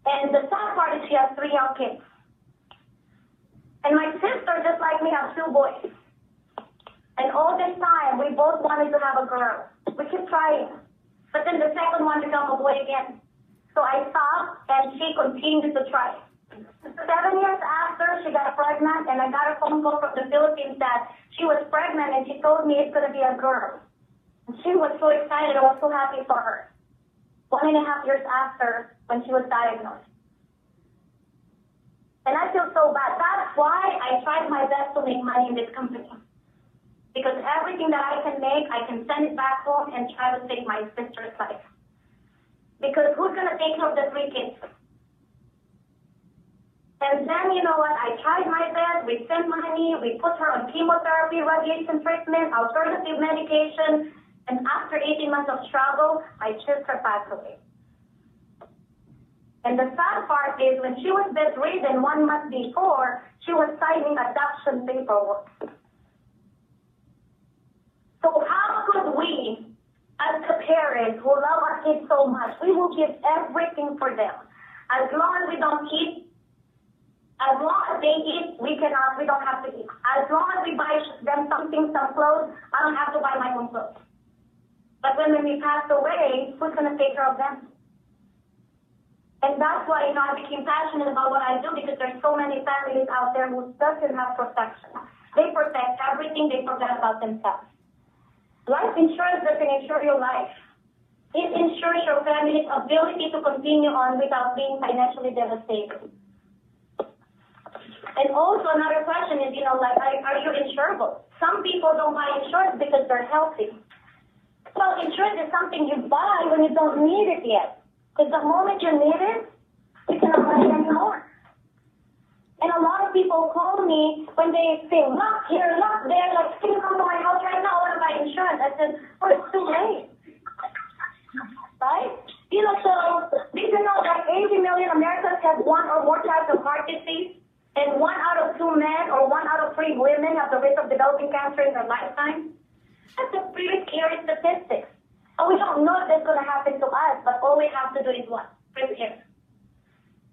And the sad part is she has 3 young kids. And my sister, just like me, have 2 boys. And all this time, we both wanted to have a girl. We kept trying. But then the second one became a boy again. So I stopped, and she continued to try. 7 years after, she got pregnant, and I got a phone call from the Philippines that she was pregnant, and she told me it's going to be a girl. And she was so excited. I was so happy for her. 1.5 years after, when she was diagnosed. And I feel so bad. That's why I tried my best to make money in this company. Because everything that I can make, I can send it back home and try to save my sister's life. Because who's going to take care of the 3 kids? And then, you know what, I tried my best. We sent money. We put her on chemotherapy, radiation treatment, alternative medication. And after 18 months of struggle, my sister passed away. And the sad part is when she was bedridden 1 month before, she was signing adoption paperwork. So how could we, as the parents who love our kids so much, we will give everything for them. As long as we don't eat, as long as they eat, we don't have to eat. As long as we buy them something, some clothes, I don't have to buy my own clothes. But when we pass away, who's going to take care of them? And that's why, I became passionate about what I do because there's so many families out there who doesn't have protection. They protect everything, they forget about themselves. Life insurance doesn't insure your life. It ensures your family's ability to continue on without being financially devastated. And also another question is, are you insurable? Some people don't buy insurance because they're healthy. Well, insurance is something you buy when you don't need it yet. Because the moment you need it, you cannot buy it anymore. And a lot of people call me when they say, look here, look there, like, can you come to my house right now? I want to buy insurance. I said, well, it's too late. Right? So did you know that 80 million Americans have 1 or more types of heart disease? And 1 out of 2 men or 1 out of 3 women have the risk of developing cancer in their lifetime? That's a pretty scary statistic. And we don't know if that's going to happen to us, but all we have to do is what? Prepare.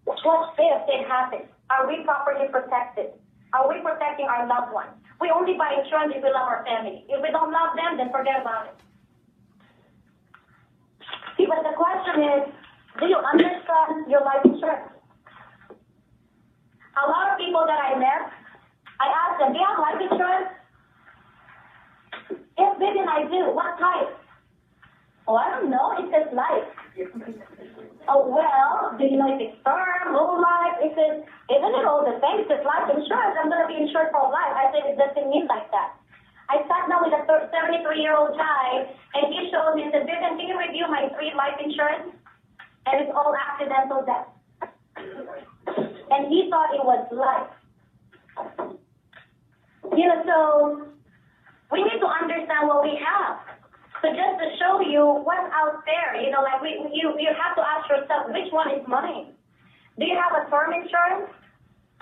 What if it happens? Are we properly protected? Are we protecting our loved ones? We only buy insurance if we love our family. If we don't love them, then forget about it. See, but the question is, do you understand your life insurance? A lot of people that I met, I asked them, do you have life insurance? Yes, Vivian, I do. What type? Oh, I don't know. It says life. Oh, well, do you know if it's term, whole life? It says, isn't it all the same? It says life insurance. I'm going to be insured for life. I said, it doesn't mean like that. I sat down with a 73-year-old guy, and he showed me and said, Vivian, can you review my 3 life insurance? And it's all accidental death. And he thought it was life. So we need to understand what we have. So just to show you what's out there, you have to ask yourself, which one is mine? Do you have a term insurance?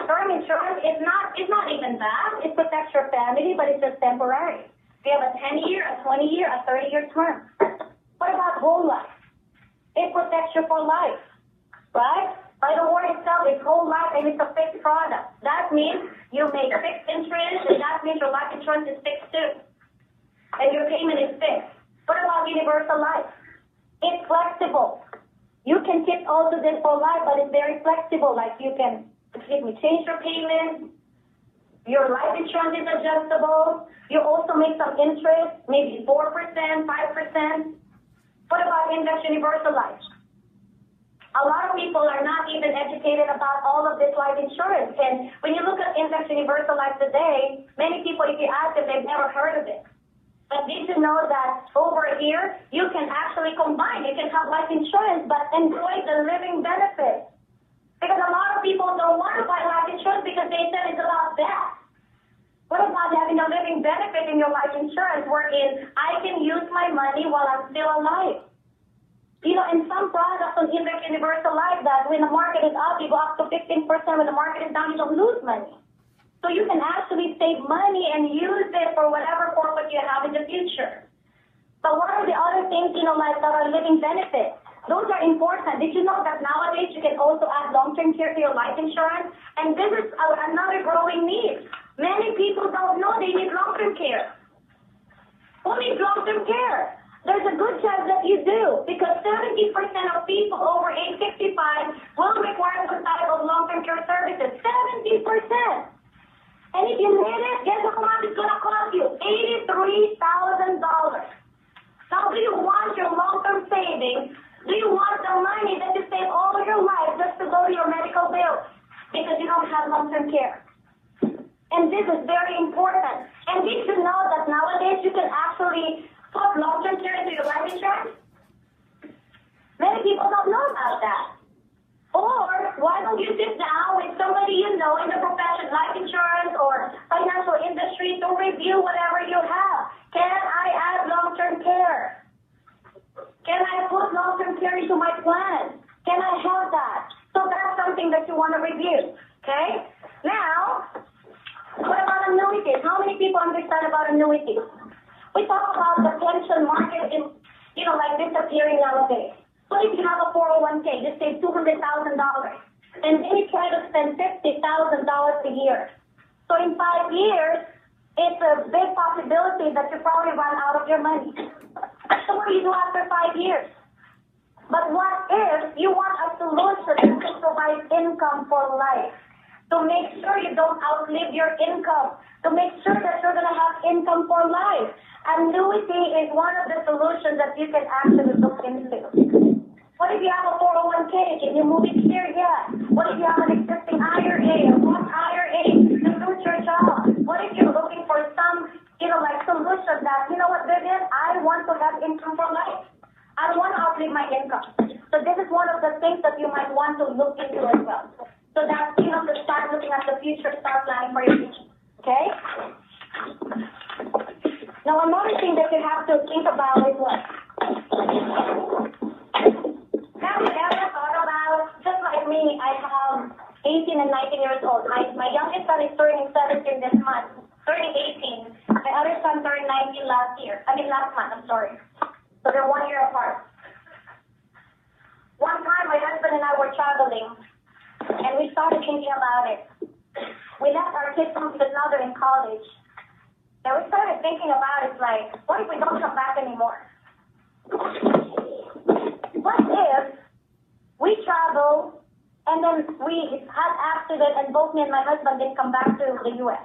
Term insurance is not even bad. It protects your family, but it's just temporary. Do you have a 10-year, a 20-year, a 30-year term? What about whole life? It protects you for life, right? By the word itself, it's whole life and it's a fixed product. That means you make fixed interest, and that means your life insurance is fixed too. And your payment is fixed. What about universal life? It's flexible. You can keep also this for life, but it's very flexible. Like you can, change your payment. Your life insurance is adjustable. You also make some interest, maybe 4%, 5%. What about index universal life? A lot of people are not even educated about all of this life insurance. And when you look at index universal life today, many people, if you ask them, they've never heard of it. But did you know that over here, you can actually combine. You can have life insurance, but enjoy the living benefits. Because a lot of people don't want to buy life insurance because they said it's about death. What about having a a living benefit in your life insurance wherein I can use my money while I'm still alive. You know, in some products on Index Universal Life that when the market is up, you go up to 15%. When the market is down, you don't lose money. So you can actually save money and use it for whatever purpose you have in the future. But what are the other things, you know, like that are living benefits? Those are important. Did you know that nowadays you can also add long-term care to your life insurance? And this is another growing need. Many people don't know they need long-term care. Who needs long-term care? There's a good chance that you do, because 70% of people over age 65 will require some type of long-term care services. 70%. And if you need it, guess how much it's going to cost you? $83,000. Now, do you want your long-term savings? Do you want the money that you save all your life just to go to your medical bills because you don't have long-term care? And this is very important. And did you know that nowadays you can actually put long-term care into your life insurance? Many people don't know about that. Or why don't you sit down with somebody you know in the profession, life insurance or financial industry, to review whatever you have? Can I add long-term care? Can I put long-term care into my plan? Can I have that? So that's something that you want to review. Okay? Now, what about annuities? How many people understand about annuities? We talk about the pension market is, you know, like disappearing nowadays. What if you have a 401k? Just save $200,000. And then you try to spend $50,000 a year. So in 5 years, it's a big possibility that you probably run out of your money. So what do you do after 5 years? But what if you want a solution that can provide income for life? To make sure you don't outlive your income. To make sure that you're going to have income for life. Annuity is one of the solutions that you can actually look into. What if you have a 401k? Can you move it here? Yeah. What if you have an existing IRA, a Roth IRA to suit your job? What if you're looking for some, you know, like solution that, you know what, Vivian, I want to have income for life. I don't want to outlive my income. So this is one of the things that you might want to look into as well. So that, you know, to start looking at the future, start planning for your future. Okay? Now, another thing that you have to think about is what? Have you ever thought about, just like me, I have 18 and 19 years old. My youngest son is turning 17 this month, turning 18. My other son turned 19 last month, I'm sorry. So they're 1 year apart. One time, my husband and I were traveling, and we started thinking about it. We left our kids home because now they're in college. And we started thinking about it, like, what if we don't come back anymore? What if we travel and then we had accident and both me and my husband didn't come back to the U.S.?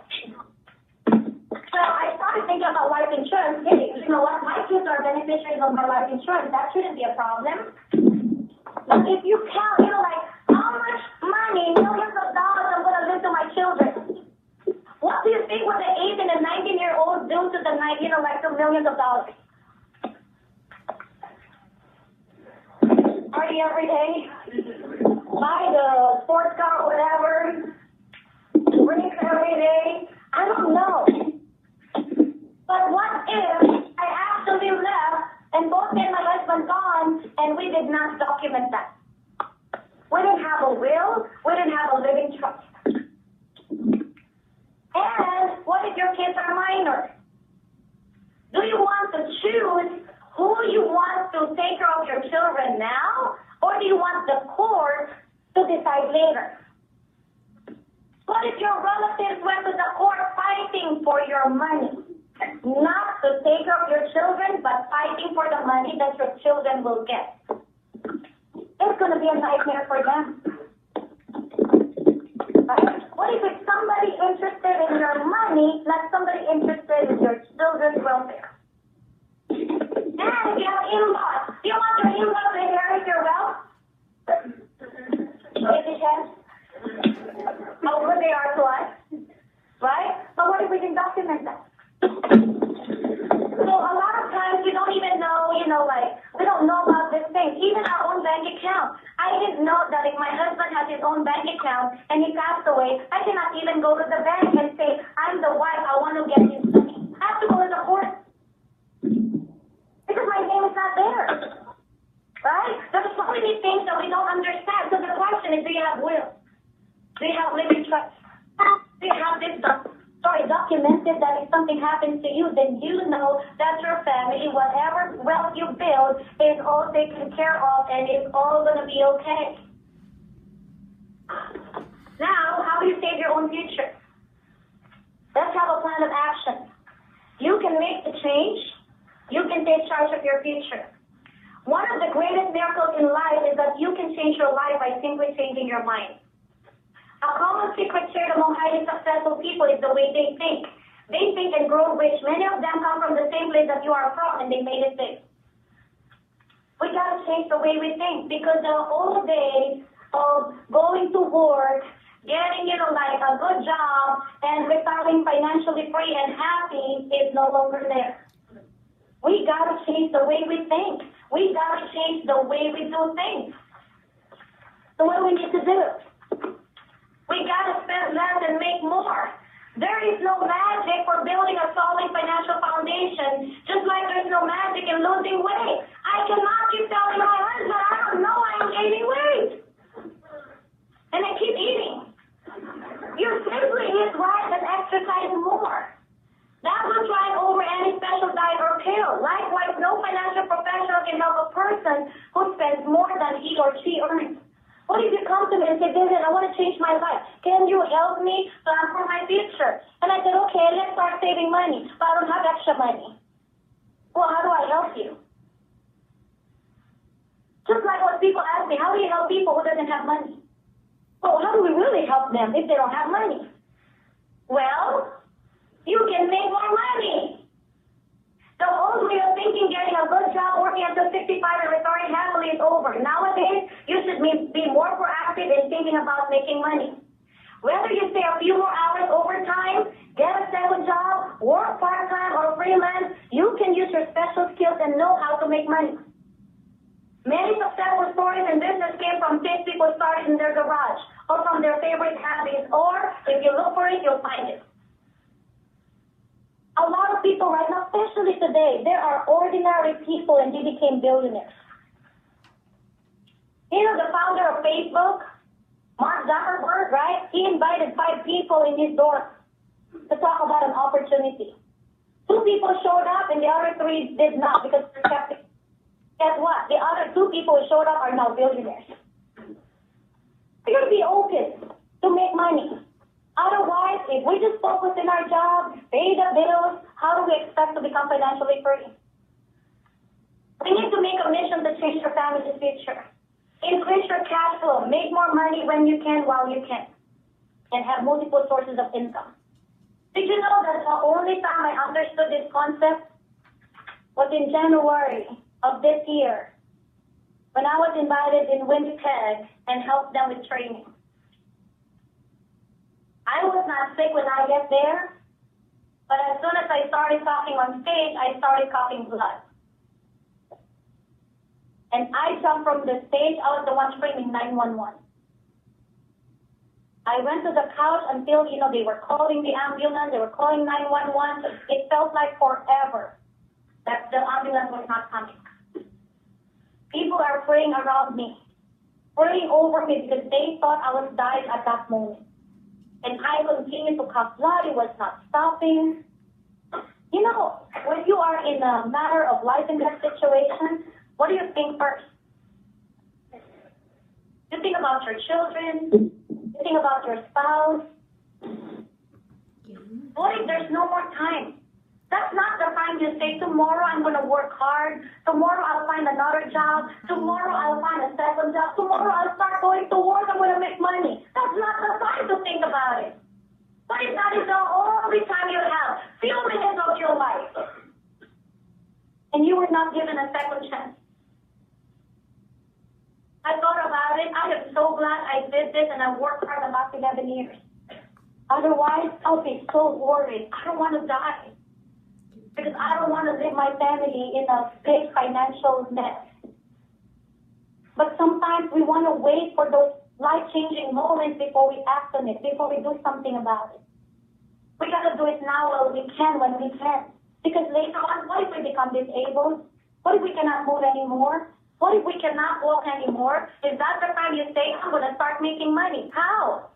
So I started thinking about life insurance. Hey, you know what? My kids are beneficiaries of my life insurance. That shouldn't be a problem. But if you count, you know, like, how much money, millions of dollars I'm going to leave to my children? What do you think what the 18 and 19-year-olds do to the, you know, like, to millions of dollars? Party every day, buy the sports car or whatever, drink every day. I don't know. But what if I actually left and both me and my husband gone and we did not document that? We didn't have a will. We didn't have a living trust. And what if your kids are minors? Do you want to choose who you want to take care of your children now, or do you want the court to decide later? What if your relatives went to the court fighting for your money? Not to take care of your children, but fighting for the money that your children will get. It's going to be a nightmare for them. Right? What if it's somebody interested in your money, not somebody interested in your children's welfare? And if you have in-laws, do you want your in-laws to inherit your wealth? If you can. How good they are to us. Right? But what if we can document that? So a lot of times we don't even know, you know, like, we don't know about this thing. Even our own bank account. I didn't know that if my husband has his own bank account and he passed away, I cannot even go to the bank and say, I'm the wife, I want to get his care. Right? There's so many things that we don't understand. So the question is, do you have will? Do you have living trust? Do you have this documented that if something happens to you, then you know that your family, whatever wealth you build, is all taken care of and it's all going to be okay. Now, how do you save your own future? Let's have a plan of action. You can make the change. You can take charge of your future. One of the greatest miracles in life is that you can change your life by simply changing your mind. A common secret shared among highly successful people is the way they think. They think and grow rich. Many of them come from the same place that you are from, and they made it big. We got to change the way we think, because the old days of going to work, getting, like a good job, and retiring financially free and happy is no longer there. We got to change the way we think. We got to change the way we do things. So what do we need to do? We got to spend less and make more. There is no magic for building a solid financial foundation, just like there's no magic in losing weight. I cannot keep telling my husband, I don't know, I'm gaining weight. And I keep eating. You simply eat right and exercise more. That will drive over any special diet or pill. Likewise, no financial professional can help a person who spends more than he or she earns. What if you come to me and say, Vivian, I want to change my life. Can you help me plan for my future? And I said, okay, let's start saving money. But I don't have extra money. Well, how do I help you? Just like when people ask me, how do you help people who doesn't have money? Well, how do we really help them if they don't have money? Well, you can make more money. The old way of thinking, getting a good job, working until 65 and retiring happily is over. Nowadays, you should be more proactive in thinking about making money. Whether you stay a few more hours overtime, get a second job, work part-time or freelance, you can use your special skills and know how to make money. Many successful stories in business came from things people started in their garage or from their favorite hobbies, or if you look for it, you'll find it. A lot of people right now, especially today, there are ordinary people and they became billionaires. The founder of Facebook, Mark Zuckerberg, right? He invited 5 people in his door to talk about an opportunity. 2 people showed up and the other 3 did not because they're skeptical. Guess what? The other 2 people who showed up are now billionaires. We got to be open to make money. Otherwise, if we just focus in our job, pay the bills, how do we expect to become financially free? We need to make a mission to change your family's future. Increase your cash flow. Make more money when you can, while you can. And have multiple sources of income. Did you know that the only time I understood this concept was in January of this year, when I was invited in Winnipeg and helped them with training. I was not sick when I get there, but as soon as I started talking on stage, I started coughing blood. And I jumped from the stage, I was the one screaming 911. I went to the couch until, they were calling the ambulance, they were calling 911. It felt like forever that the ambulance was not coming. People are praying around me, praying over me because they thought I was dying at that moment. And I continued to cough blood. It was not stopping. When you are in a matter of life and death situation, what do you think first? You think about your children. You think about your spouse. What if there's no more time? That's not the time you say, tomorrow I'm going to work hard. Tomorrow I'll find another job. Tomorrow I'll find a second job. Tomorrow I'll start going to work. I'm going to make money. That's not the time to think about it. But if that is the only time you have, few minutes of your life, and you were not given a second chance. I thought about it. I am so glad I did this and I worked hard the last 11 years. Otherwise, I'll be so worried. I don't want to die. Because I don't want to leave my family in a big financial mess. But sometimes we want to wait for those life-changing moments before we act on it, before we do something about it. We got to do it now while we can, when we can. Because later on, what if we become disabled? What if we cannot move anymore? What if we cannot walk anymore? Is that the time you say, I'm going to start making money? How?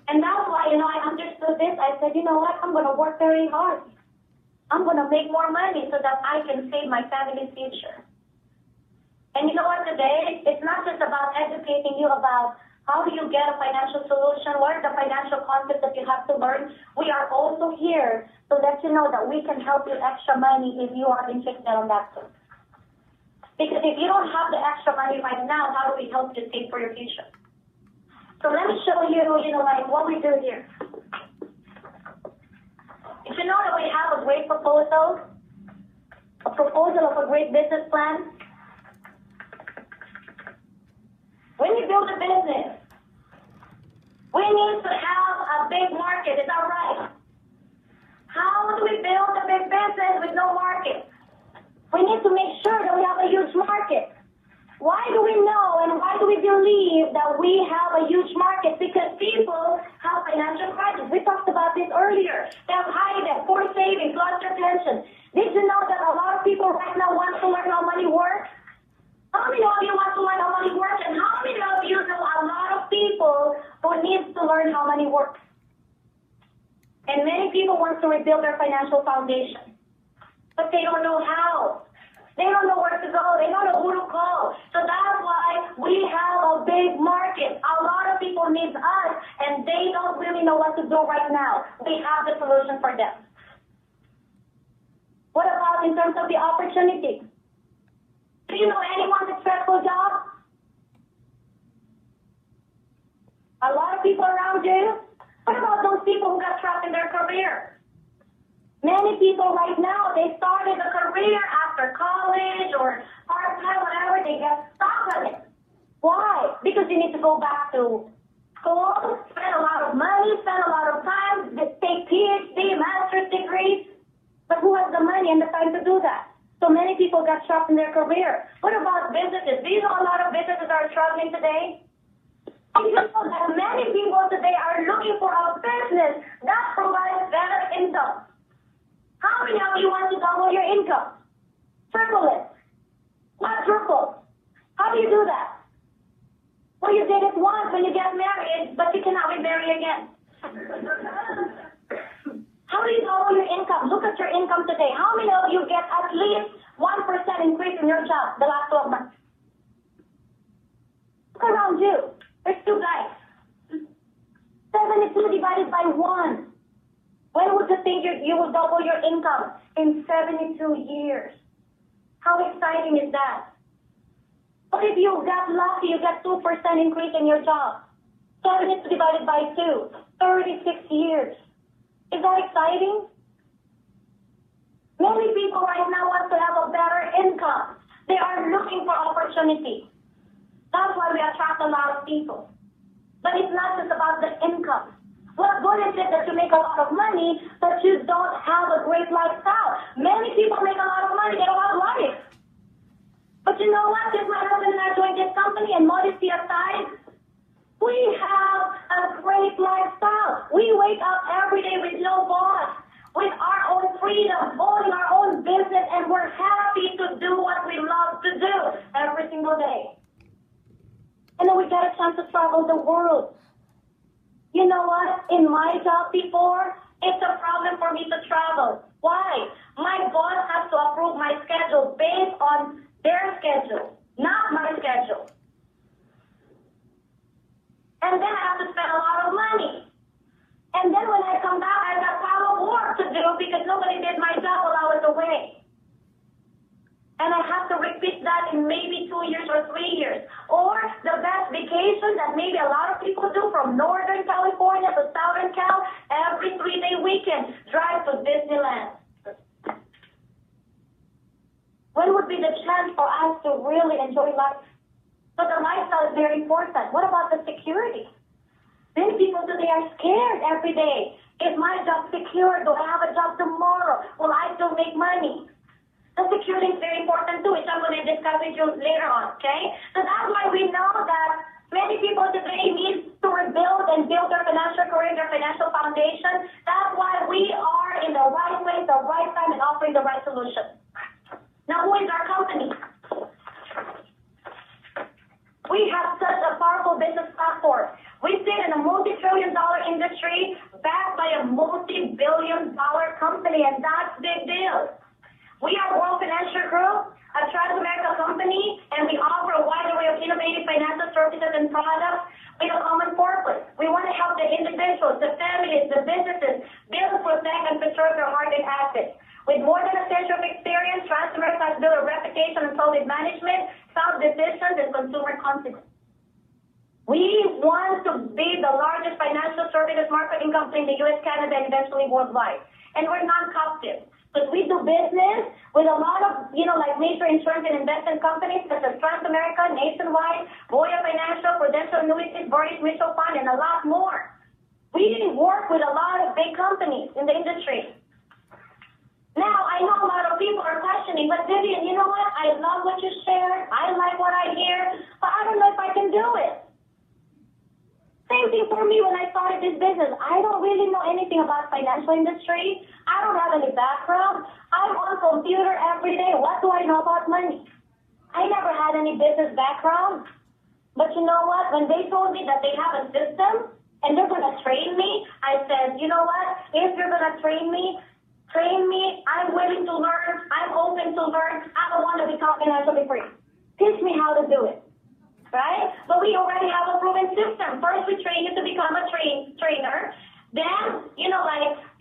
And that's why, I understood this. I said, you know what? I'm going to work very hard. I'm going to make more money so that I can save my family's future. And you know what, today, it's not just about educating you about how do you get a financial solution, what are the financial concepts that you have to learn. We are also here to let you know that we can help you extra money if you are interested in that too. Because if you don't have the extra money right now, how do we help you save for your future? So let me show you, what we do here. If you know that we have a great proposal of a great business plan, when you build a business, we need to have a big market. Is that right? How do we build a big business with no market? We need to make sure that we have a huge market. Why do we know and why do we believe that we have a huge market? Because people have financial crisis. We talked about this earlier. They have high debt, poor savings, lost their pension. Did you know that a lot of people right now want to learn how money works? How many of you want to learn how money works? And how many of you know a lot of people who need to learn how money works? And many people want to rebuild their financial foundation, but they don't know how. They don't know where to go. They don't know who to call. So that's why we have a big market. A lot of people need us, and they don't really know what to do right now. We have the solution for them. What about in terms of the opportunity? Do you know anyone with a stressful job? A lot of people around you? What about those people who got trapped in their career? Many people right now, they started a career after college or part-time, whatever, they get stuck on it. Why? Because you need to go back to school, spend a lot of money, spend a lot of time, take PhD, master's degrees. But who has the money and the time to do that? So many people got trapped in their career. What about businesses? Do you know a lot of businesses are struggling today? Do you know that many people today are looking for a business that provides better income? How many of you want to double your income? Triple it. Quadruple. How do you do that? Well, you did it once when you get married, but you cannot remarry again. How do you double your income? Look at your income today. How many of you get at least 1% increase in your job the last 12 months? Look around you. There's two guys. 72 divided by 1. When would you think you will double your income? In 72 years. How exciting is that? But if you got lucky, you get 2% increase in your job. 72 divided by 2. 36 years. Is that exciting? Many people right now want to have a better income. They are looking for opportunity. That's why we attract a lot of people. But it's not just about the income. What good is it that you make a lot of money, but you don't have a great lifestyle? Many people make a lot of money, they don't have life. But you know what? Since my husband and I joined this company, and modesty aside, we have a great lifestyle. We wake up every day with no boss, with our own freedom, owning our own business, and we're happy to do what we love to do every single day. And then we get a chance to travel the world. You know what? In my job before, it's a problem for me to travel. Why? My boss has to approve my schedule based on their schedule, not my schedule. And then I have to spend a lot of money. And then when I come back, I've got a pile of work to do because nobody did my job while I was away. And I have to repeat that in maybe 2 years or 3 years. Or the best vacation that maybe a lot of people do from Northern California to Southern Cal, every 3-day weekend, drive to Disneyland. When would be the chance for us to really enjoy life? So the lifestyle is very important. What about the security? Many people today are scared every day. Is my job secure? Do I have a job tomorrow? Will I still make money? The security is very important too, which I'm going to discuss with you later on, okay? So that's why we know that many people today need to rebuild and build their financial career, their financial foundation. That's why we are in the right way, the right time, and offering the right solution. a powerful business platform. We sit in a multi-trillion-dollar industry backed by a multi-billion-dollar company, and that's a big deal. We are World Financial Group, a Trans-America company, and we offer a wide array of innovative financial services and products with a common purpose. We want to help the individuals, the families, the businesses build, protect, and preserve their hard-earned assets. With more than a century of experience, Trans-America has built a reputation of solid management, sound decisions, and consumer confidence. We want to be the largest financial services marketing company in the U.S., Canada, and eventually worldwide. And we're non-captive. But we do business with a lot of, like major insurance and investment companies such as Trans-America, Nationwide, Voya Financial, Prudential Annuities, Burris Mutual Fund, and a lot more. We work with a lot of big companies in the industry. Now, I know a lot of people are questioning, but Vivian, you know what? I love what you shared. I like what I hear, but I don't know if I can do it. Same thing for me when I started this business. I don't really know anything about financial industry. I don't have any background. I'm on computer every day. What do I know about money? I never had any business background. But you know what? When they told me that they have a system and they're going to train me, I said, you know what? If you're going to train me. I'm willing to learn. I'm open to learn. I don't want to become financially free. Teach me how to do it. Right? But we already have a proven system. First, we train you to become a trainer. Then,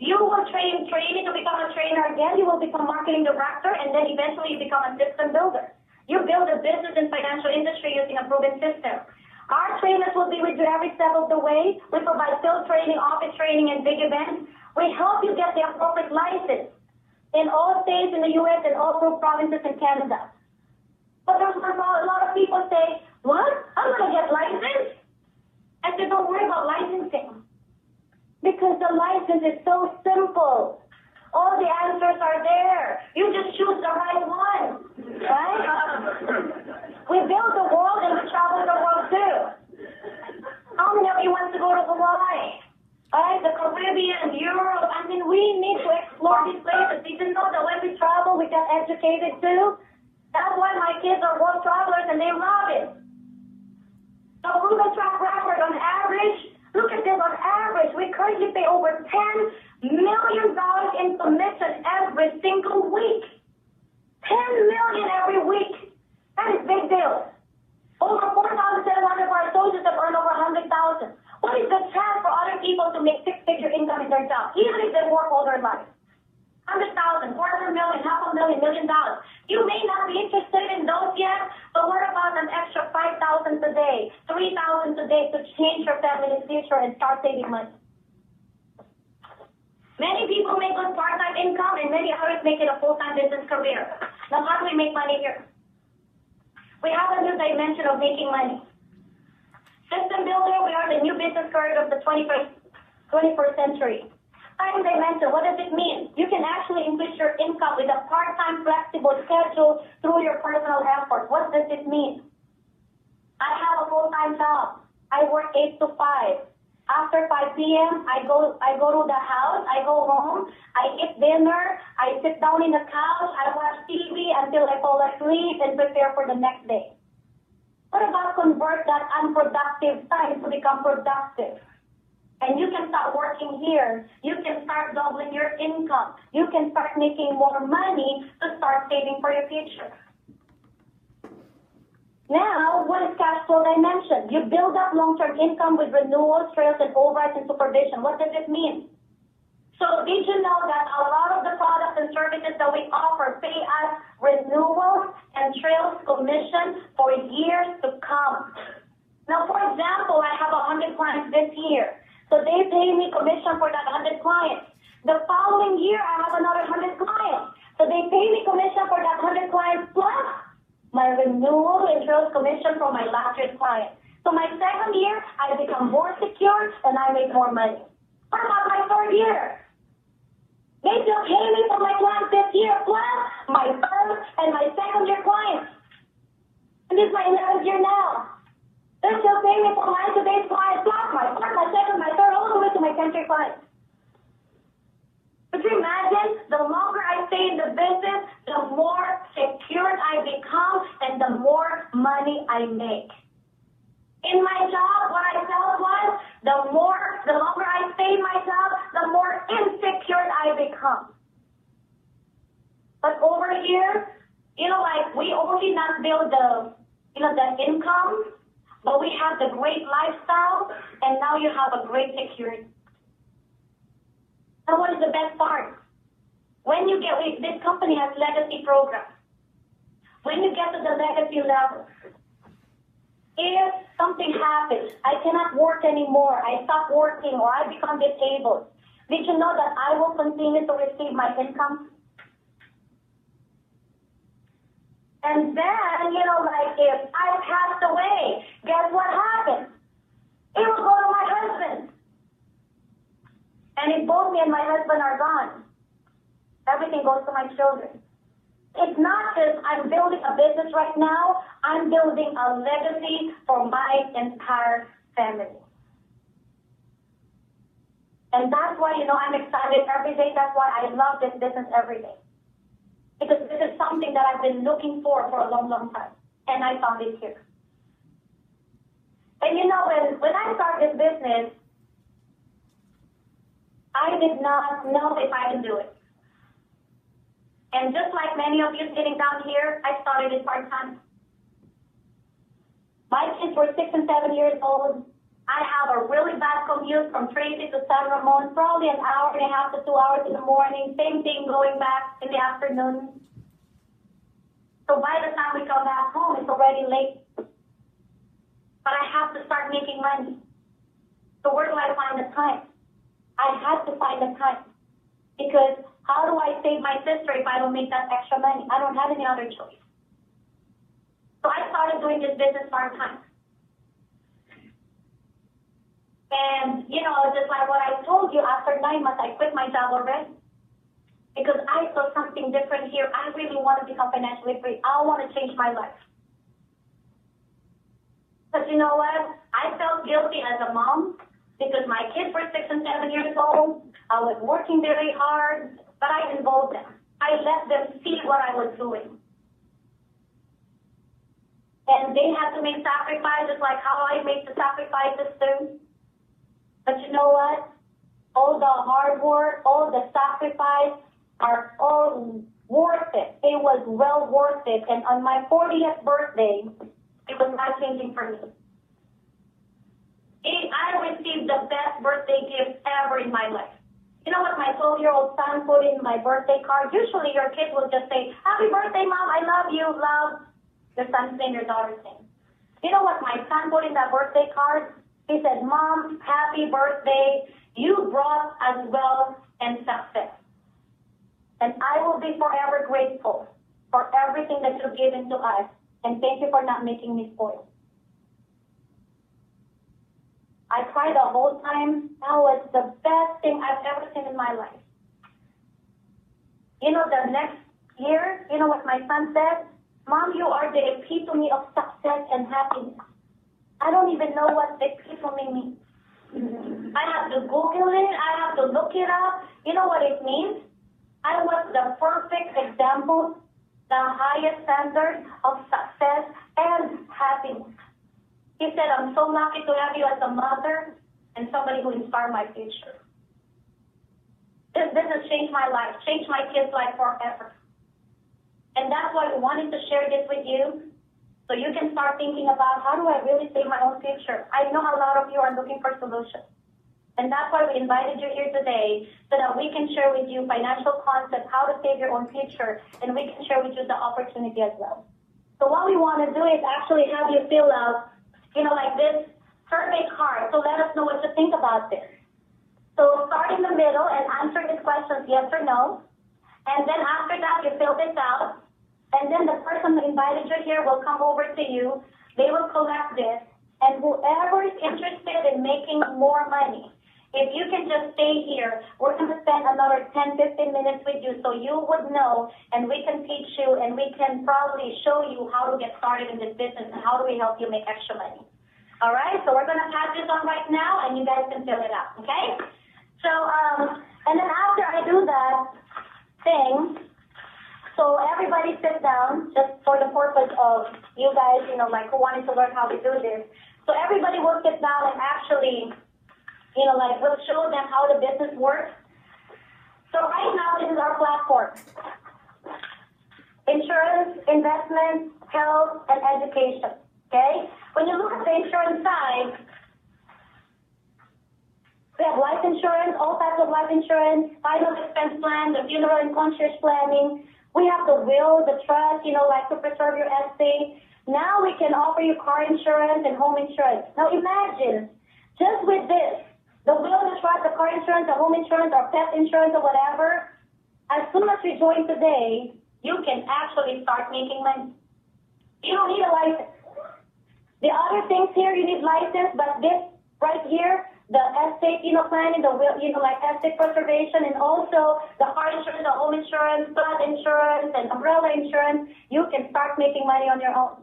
you will train you to become a trainer. Then you will become marketing director. And then eventually you become a system builder. You build a business in financial industry using a proven system. Our trainers will be with you every step of the way. We provide field training, office training, and big events. We help you get the appropriate license in all states in the U.S. and all group provinces in Canada. But there's a lot of people say, what? I'm going to get licensed? I said, don't worry about licensing. Because the license is so simple. All the answers are there. You just choose the right one. Right? We build the world and we travel the world too. How many of you want to go to Hawaii? Right? The Caribbean, Europe. We need to explore these places. Did you know that when we travel, we get educated too? That's why my kids are world travelers and they love it. So proven track record on average, look at this, on average, we currently pay over $10 million in commission every single week. $10 million every week. That is big deal. Over 4,700 of our associates have earned over 100,000. What is the chance for other people to make six-figure income in their job, even if they work all their life? 100,000, $400,000, $500,000, $1 million. You may not be interested in those yet, but what about an extra 5,000 today, 3,000 today to change your family's future and start saving money? Many people make good part-time income, and many others make it a full-time business career. Now, how do we make money here? We have a new dimension of making money. System builder, we are the new business card of the 21st century. Time dimension, what does it mean? You can actually increase your income with a part-time flexible schedule through your personal effort. What does it mean? I have a full-time job. I work 8 to 5. After 5 p.m., I go to the house, I go home, I eat dinner, I sit down in the couch, I watch TV until I fall asleep and prepare for the next day. What about convert that unproductive time to become productive? And you can start working here. You can start doubling your income. You can start making more money to start saving for your future. Now, what is cash flow dimension? You build up long-term income with renewals, trails, and overrides and supervision. What does it mean? So did you know that a lot of the products and services that we offer pay us renewals and trails commission for years to come? Now, for example, I have 100 clients this year. So they pay me commission for that 100 clients. The following year, I have another 100 clients. So they pay me commission for that 100 clients plus my renewal and trails commission from my last year's client. So my second year, I become more secure and I make more money. What about my third year? They still pay me for my clients this year plus my first and my second year clients. And this is my 11th year now. They're still paying me for my today's clients plus my first, my second, my third, all the way to my 10th year clients. Could you imagine? The longer I stay in the business, the more secure I become and the more money I make. In my the longer I stay in my job, the more insecure I become. But over here, like we only not build the income, but we have the great lifestyle, and now you have a great security. And what is the best part? When you get, this company has legacy programs. When you get to the legacy level, if something happens, I cannot work anymore, I stop working, or I become disabled, did you know that I will continue to receive my income? And then, like if I passed away, guess what happens? It will go to my husband. And if both me and my husband are gone, everything goes to my children. It's not just I'm building a business right now, I'm building a legacy for my entire family. And that's why, I'm excited every day. That's why I love this business every day. Because this is something that I've been looking for a long, long time. And I found it here. And when I started this business, I did not know if I can do it. And just like many of you sitting down here, I started it part-time. My kids were 6 and 7 years old. I have a really bad commute from Tracy to San Ramon, probably an hour and a half to 2 hours in the morning. Same thing going back in the afternoon. So by the time we come back home, it's already late. But I have to start making money. So where do I find the time? I had to find the time. Because how do I save my sister if I don't make that extra money? I don't have any other choice. So I started doing this business part-time. And, just like what I told you, after 9 months, I quit my job already. Because I saw something different here. I really want to become financially free. I want to change my life. But you know what? I felt guilty as a mom because my kids were 6 and 7 years old. I was working very hard, but I involved them. I let them see what I was doing. And they had to make sacrifices like how I make the sacrifices too. But you know what? All the hard work, all the sacrifice are all worth it. It was well worth it. And on my 40th birthday, it was life-changing for me. I received the best birthday gift ever in my life. You know what my 12-year-old son put in my birthday card? Usually your kids will just say, "Happy birthday, Mom, I love you, love." Your son's name, your daughter's name. You know what my son put in that birthday card? He said, "Mom, happy birthday. You brought us wealth and success. And I will be forever grateful for everything that you've given to us. And thank you for not making me spoiled." I cried the whole time. That was the best thing I've ever seen in my life. The next year, you know what my son said? "Mom, you are the epitome of success and happiness." I don't even know what the epitome means. I have to Google it. I have to look it up. You know what it means? I was the perfect example, the highest standard of success and happiness. He said, "I'm so lucky to have you as a mother and somebody who inspired my future." This business changed my life, changed my kids' life forever. And that's why we wanted to share this with you, so you can start thinking about how do I really save my own future. I know a lot of you are looking for solutions. And that's why we invited you here today, so that we can share with you financial concepts, how to save your own future, and we can share with you the opportunity as well. So what we want to do is actually have you fill out, like this survey card. So let us know what you think about this. So start in the middle and answer these questions, yes or no. And then after that, you fill this out. And then the person who invited you here will come over to you. They will collect this. And whoever is interested in making more money, if you can just stay here, we're going to spend another 10, 15 minutes with you so you would know, and we can teach you, and we can probably show you how to get started in this business and how do we help you make extra money. All right? So we're going to pass this on right now, and you guys can fill it out, okay? So, and then after I do that thing, so everybody sit down, just for the purpose of you guys, who wanted to learn how to do this. So everybody will sit down and actually Like we'll show them how the business works. So right now, this is our platform. Insurance, investment, health, and education, okay? When you look at the insurance side, we have life insurance, all types of life insurance, final expense plan, the funeral and concierge planning. We have the will, the trust, like to preserve your estate. Now we can offer you car insurance and home insurance. Now imagine, just with this, the will, the trust, the car insurance, the home insurance, or pet insurance, or whatever, as soon as you join today, you can actually start making money. You don't need a license. The other things here, you need license, but this right here, the estate, planning, the will, like estate preservation, and also the car insurance, the home insurance, flood insurance, and umbrella insurance, you can start making money on your own.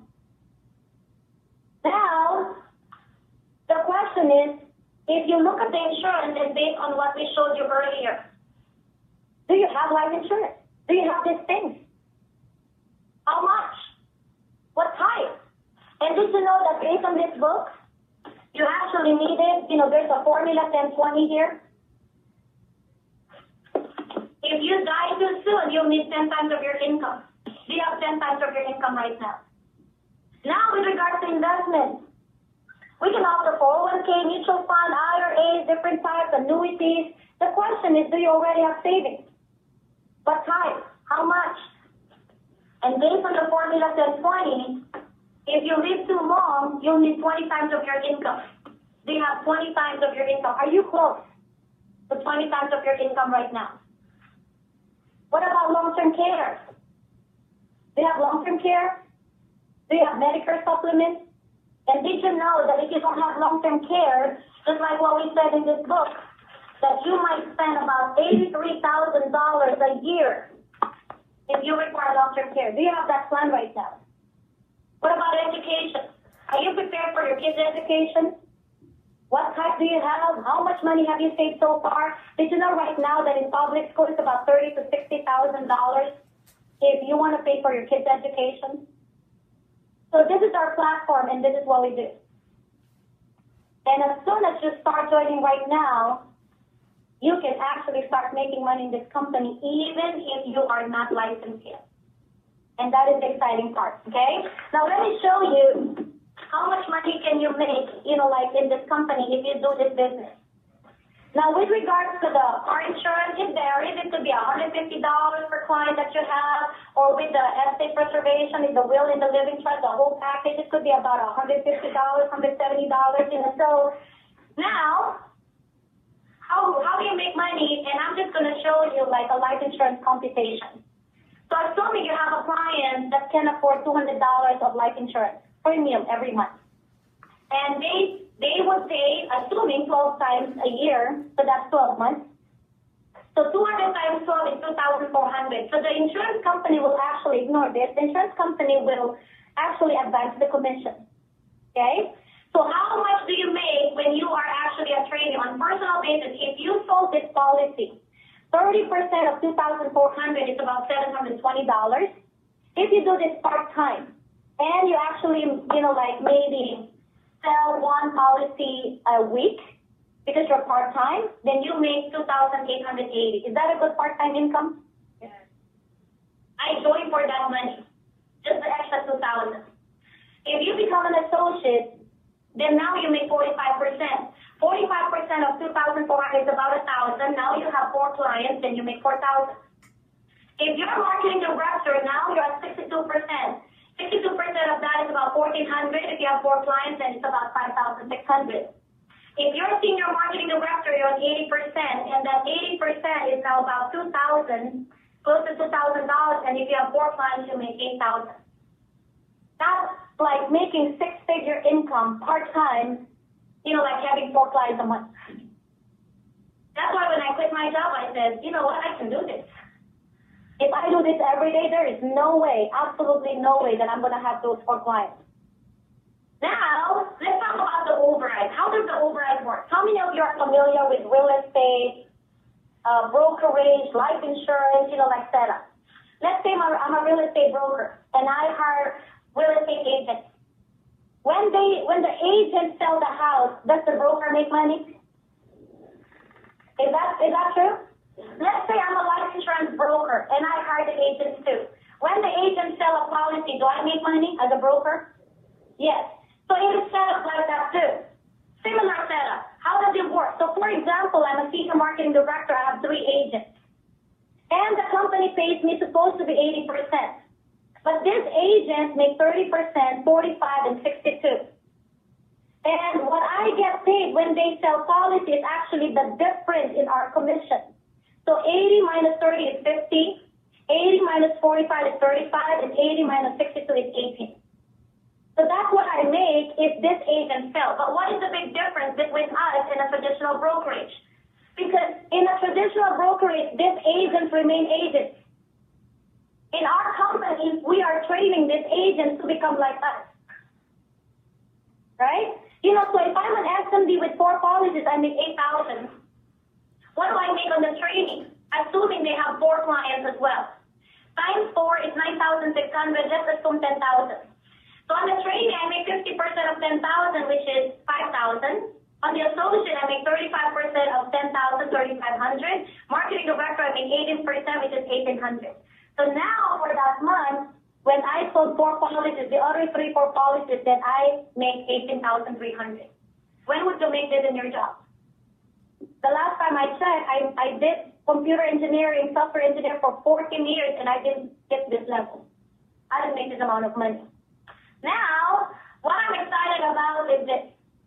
Now, the question is, if you look at the insurance and based on what we showed you earlier, do you have life insurance? Do you have these things? How much? What type? And did you know that based on this book, you actually need it, there's a formula 10-20 here. If you die too soon, you'll need 10 times of your income. Do you have 10 times of your income right now? Now, with regards to investment, we can offer 401k, mutual fund, IRAs, different types, annuities. The question is, do you already have savings? What type? How much? And based on the formula 10-20, if you live too long, you'll need 20 times of your income. Do you have 20 times of your income? Are you close to 20 times of your income right now? What about long-term care? Do you have long-term care? Do you have Medicare supplements? And did you know that if you don't have long-term care, just like what we said in this book, that you might spend about $83,000 a year if you require long-term care? Do you have that plan right now? What about education? Are you prepared for your kids' education? What type do you have? How much money have you saved so far? Did you know right now that in public school it's about $30,000 to $60,000 if you want to pay for your kids' education? So this is our platform, and this is what we do. And as soon as you start joining right now, you can actually start making money in this company, even if you are not licensed yet. And that is the exciting part, okay? Now let me show you how much money can you make, like in this company if you do this business. Now with regards to the car insurance, it varies. It could be $150 per client that you have, or with the estate preservation, in the will, in the living trust, the whole package, it could be about $150, $170, So now, how do you make money? And I'm just going to show you like a life insurance computation. So assuming you have a client that can afford $200 of life insurance premium every month, and they would pay, assuming 12 times a year, so that's 12 months. So 200 times 12 is 2,400. So the insurance company will actually ignore this. The insurance company will actually advance the commission. Okay? So how much do you make when you are actually a trader on personal basis? If you sold this policy, 30% of 2,400 is about $720. If you do this part-time, and you actually, like maybe sell one policy a week because you're part-time, then you make $2,880. Is that a good part-time income? Yes. I joined for that money, just the extra $2,000. If you become an associate, then now you make 45%. 45% of 2,400 is about 1,000. Now you have 4 clients, then you make 4,000. If you're marketing director, now you're at 62%. 62% of that is about 1,400. If you have 4 clients, then it's about 5,600. If you're a senior marketing director, you're at 80%, and that 80% is now about 2,000, close to $2,000. And if you have 4 clients, you make 8,000. That's like making 6-figure income part-time, like having 4 clients a month. That's why when I quit my job, I said, you know what, I can do this. If I do this every day, there is no way, absolutely no way that I'm going to have those 4 clients. Now, let's talk about the override. How does the override work? How many of you are familiar with real estate, brokerage, life insurance, like setup? Let's say I'm a real estate broker, and I hire real estate agents. When the agents sell the house, does the broker make money? Is that true? Let's say I'm a life insurance broker and I hire the agents too. When the agents sell a policy, do I make money as a broker? Yes. So it is set up like that too. Similar setup. How does it work? So for example, I'm a senior marketing director. I have 3 agents. And the company pays me supposed to be 80%. But this agent makes 30%, 45, and 62. And what I get paid when they sell policy is actually the difference in our commission. So 80 minus 30 is 50, 80 minus 45 is 35, and 80 minus 62 is 18. So that's what I make if this agent sells. But what is the big difference between us and a traditional brokerage? Because in a traditional brokerage, these agents remain agents. In our company, we are training these agents to become like us. Right? You know, so if I'm an SMD with 4 policies, I make 8,000. What do I make on the training? Assuming they have 4 clients as well. Times 4 is 9,600, just assume 10,000. So on the training, I make 50% of 10,000, which is 5,000. On the associate, I make 35% of 10,000, 3,500. Marketing director, I make 18%, which is 1,800. So now for that month, when I sold 4 policies, the other 3, 4 policies, then I make 18,300. When would you make this in your job? The last time I checked, I did computer engineering, software engineer for 14 years, and I didn't get this level. I didn't make this amount of money. Now, what I'm excited about is this,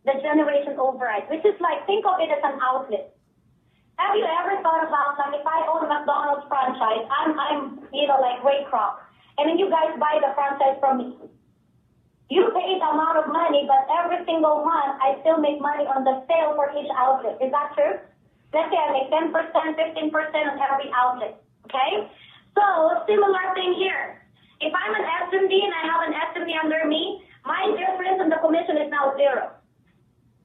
the generation override, which is like, think of it as an outlet. Have you ever thought about, like, if I own a McDonald's franchise, I'm like Waycroft, and then you guys buy the franchise from me. You pay the amount of money, but every single month, I still make money on the sale for each outlet. Is that true? Let's say I make 10%, 15% on every outlet, okay? So, similar thing here. If I'm an SMD and I have an SMD under me, my difference in the commission is now 0.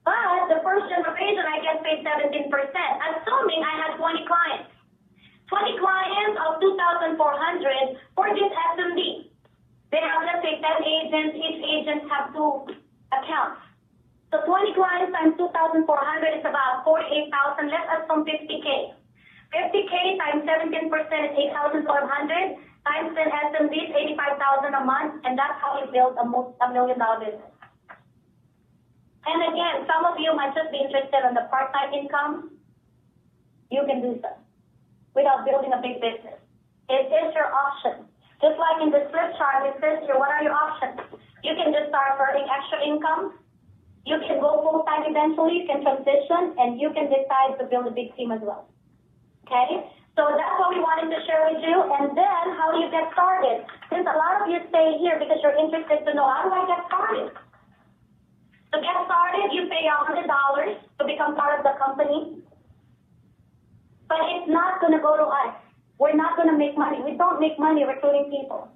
But the first generation, I get paid 17%, assuming I had 20 clients. 20 clients of 2,400 for this SMD. They have, let's say, 10 agents. Each agent have 2 accounts. So 20 clients times 2,400 is about 48,000. Let's assume 50K. 50K times 17% is 8,400. Times 10 SMDs, 85,000 a month, and that's how you build a $1 million business. And again, some of you might just be interested in the part-time income. You can do so without building a big business. It is your option. Just like in the flip chart, it says here, what are your options? You can just start earning extra income. You can go full-time eventually. You can transition, and you can decide to build a big team as well. Okay? So that's what we wanted to share with you. And then, how do you get started? Since a lot of you stay here because you're interested to know, how do I get started? To get started, you pay $100 to become part of the company. But it's not going to go to us. We're not going to make money. We don't make money recruiting people.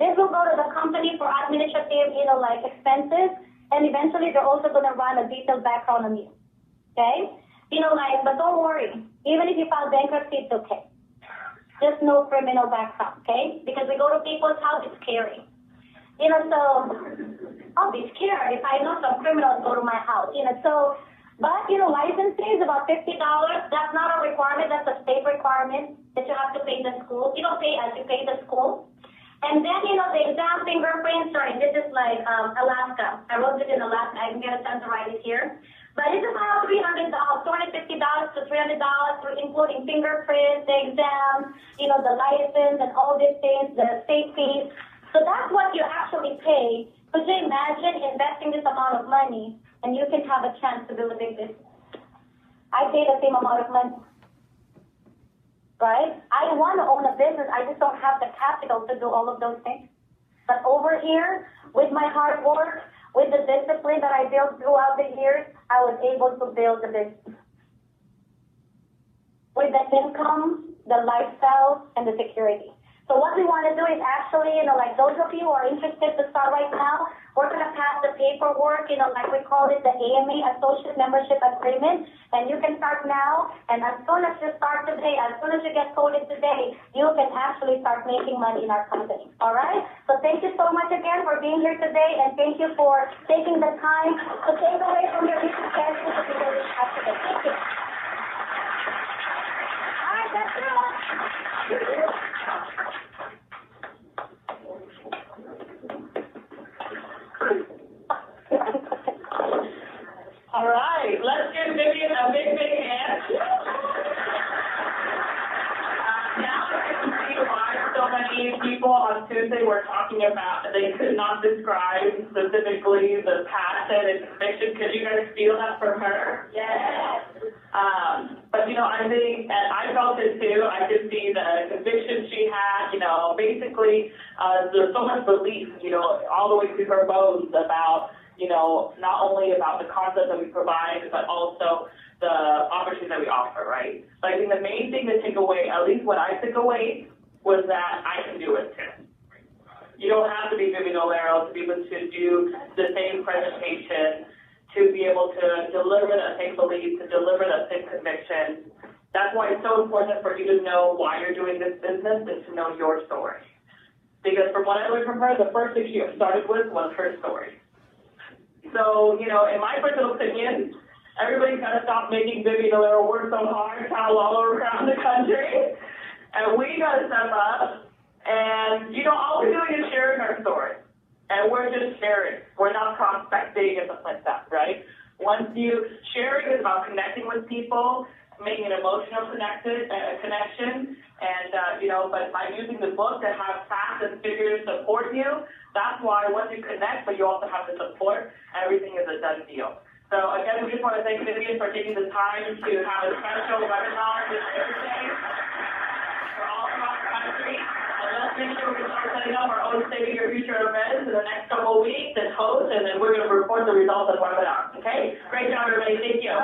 This will go to the company for administrative, expenses. And eventually, they're also going to run a detailed background on you. Okay? But don't worry. Even if you file bankruptcy, it's okay. Just no criminal background, okay? Because we go to people's house, it's scary. So I'll be scared if I know some criminals go to my house. But licensing is about $50. That's not a requirement. That's a state requirement that you have to pay the school. You don't pay us, you pay the school. And then, the exam fingerprint, sorry, this is like Alaska. I wrote it in Alaska. I didn't get a chance to write it here. But it's about $300, $250 to $300, including fingerprints, the exam, the license and all these things, the state fees. So that's what you actually pay. Could you imagine investing this amount of money and you can have a chance to build a big business? I pay the same amount of money. Right? I want to own a business. I just don't have the capital to do all of those things. But over here, with my hard work, with the discipline that I built throughout the years, I was able to build a business. With the income, the lifestyle, and the security. So what we want to do is actually, those of you who are interested to start right now, we're going to pass the paperwork, like we call it the AMA, Associate Membership Agreement, and you can start now, and as soon as you start today, as soon as you get coded today, you can actually start making money in our company, all right? So thank you so much again for being here today, and thank you for taking the time to take away from your busy schedule to be here today. Thank you. All right, let's give Vivian a big, big hand. Now I can see why so many people on Tuesday were talking about they could not describe specifically the passion and conviction. Could you guys feel that from her? Yes. But I think, and I felt it too, I could see the conviction she had, basically, there's so much belief, all the way through her bones about, not only about the concept that we provide, but also the opportunity that we offer, right? So I think the main thing to take away, at least what I took away, was that I can do it too. You don't have to be Vivian Olero to be able to do the same presentation, to be able to deliver that same belief, to deliver that same conviction. That's why it's so important for you to know why you're doing this business and to know your story. Because from what I learned from her, the first thing she started with was her story. So, in my personal opinion, everybody's got to stop making Vivian Olero work so hard, travel all around the country, and we got to step up. And, all we're doing is sharing our story. And we're just sharing. We're not prospecting and stuff like that, right? Sharing is about connecting with people, making an emotional connection, and, but by using the book to have facts and figures support you, that's why once you connect, but you also have the support, everything is a done deal. So again, we just want to thank Vivian for taking the time to have a special webinar this Thursday for all across the country. And let's make sure we start setting up our own Saving Your Future events in the next couple of weeks and host, and then we're going to report the results of the webinar. Okay? Great job, everybody. Thank you.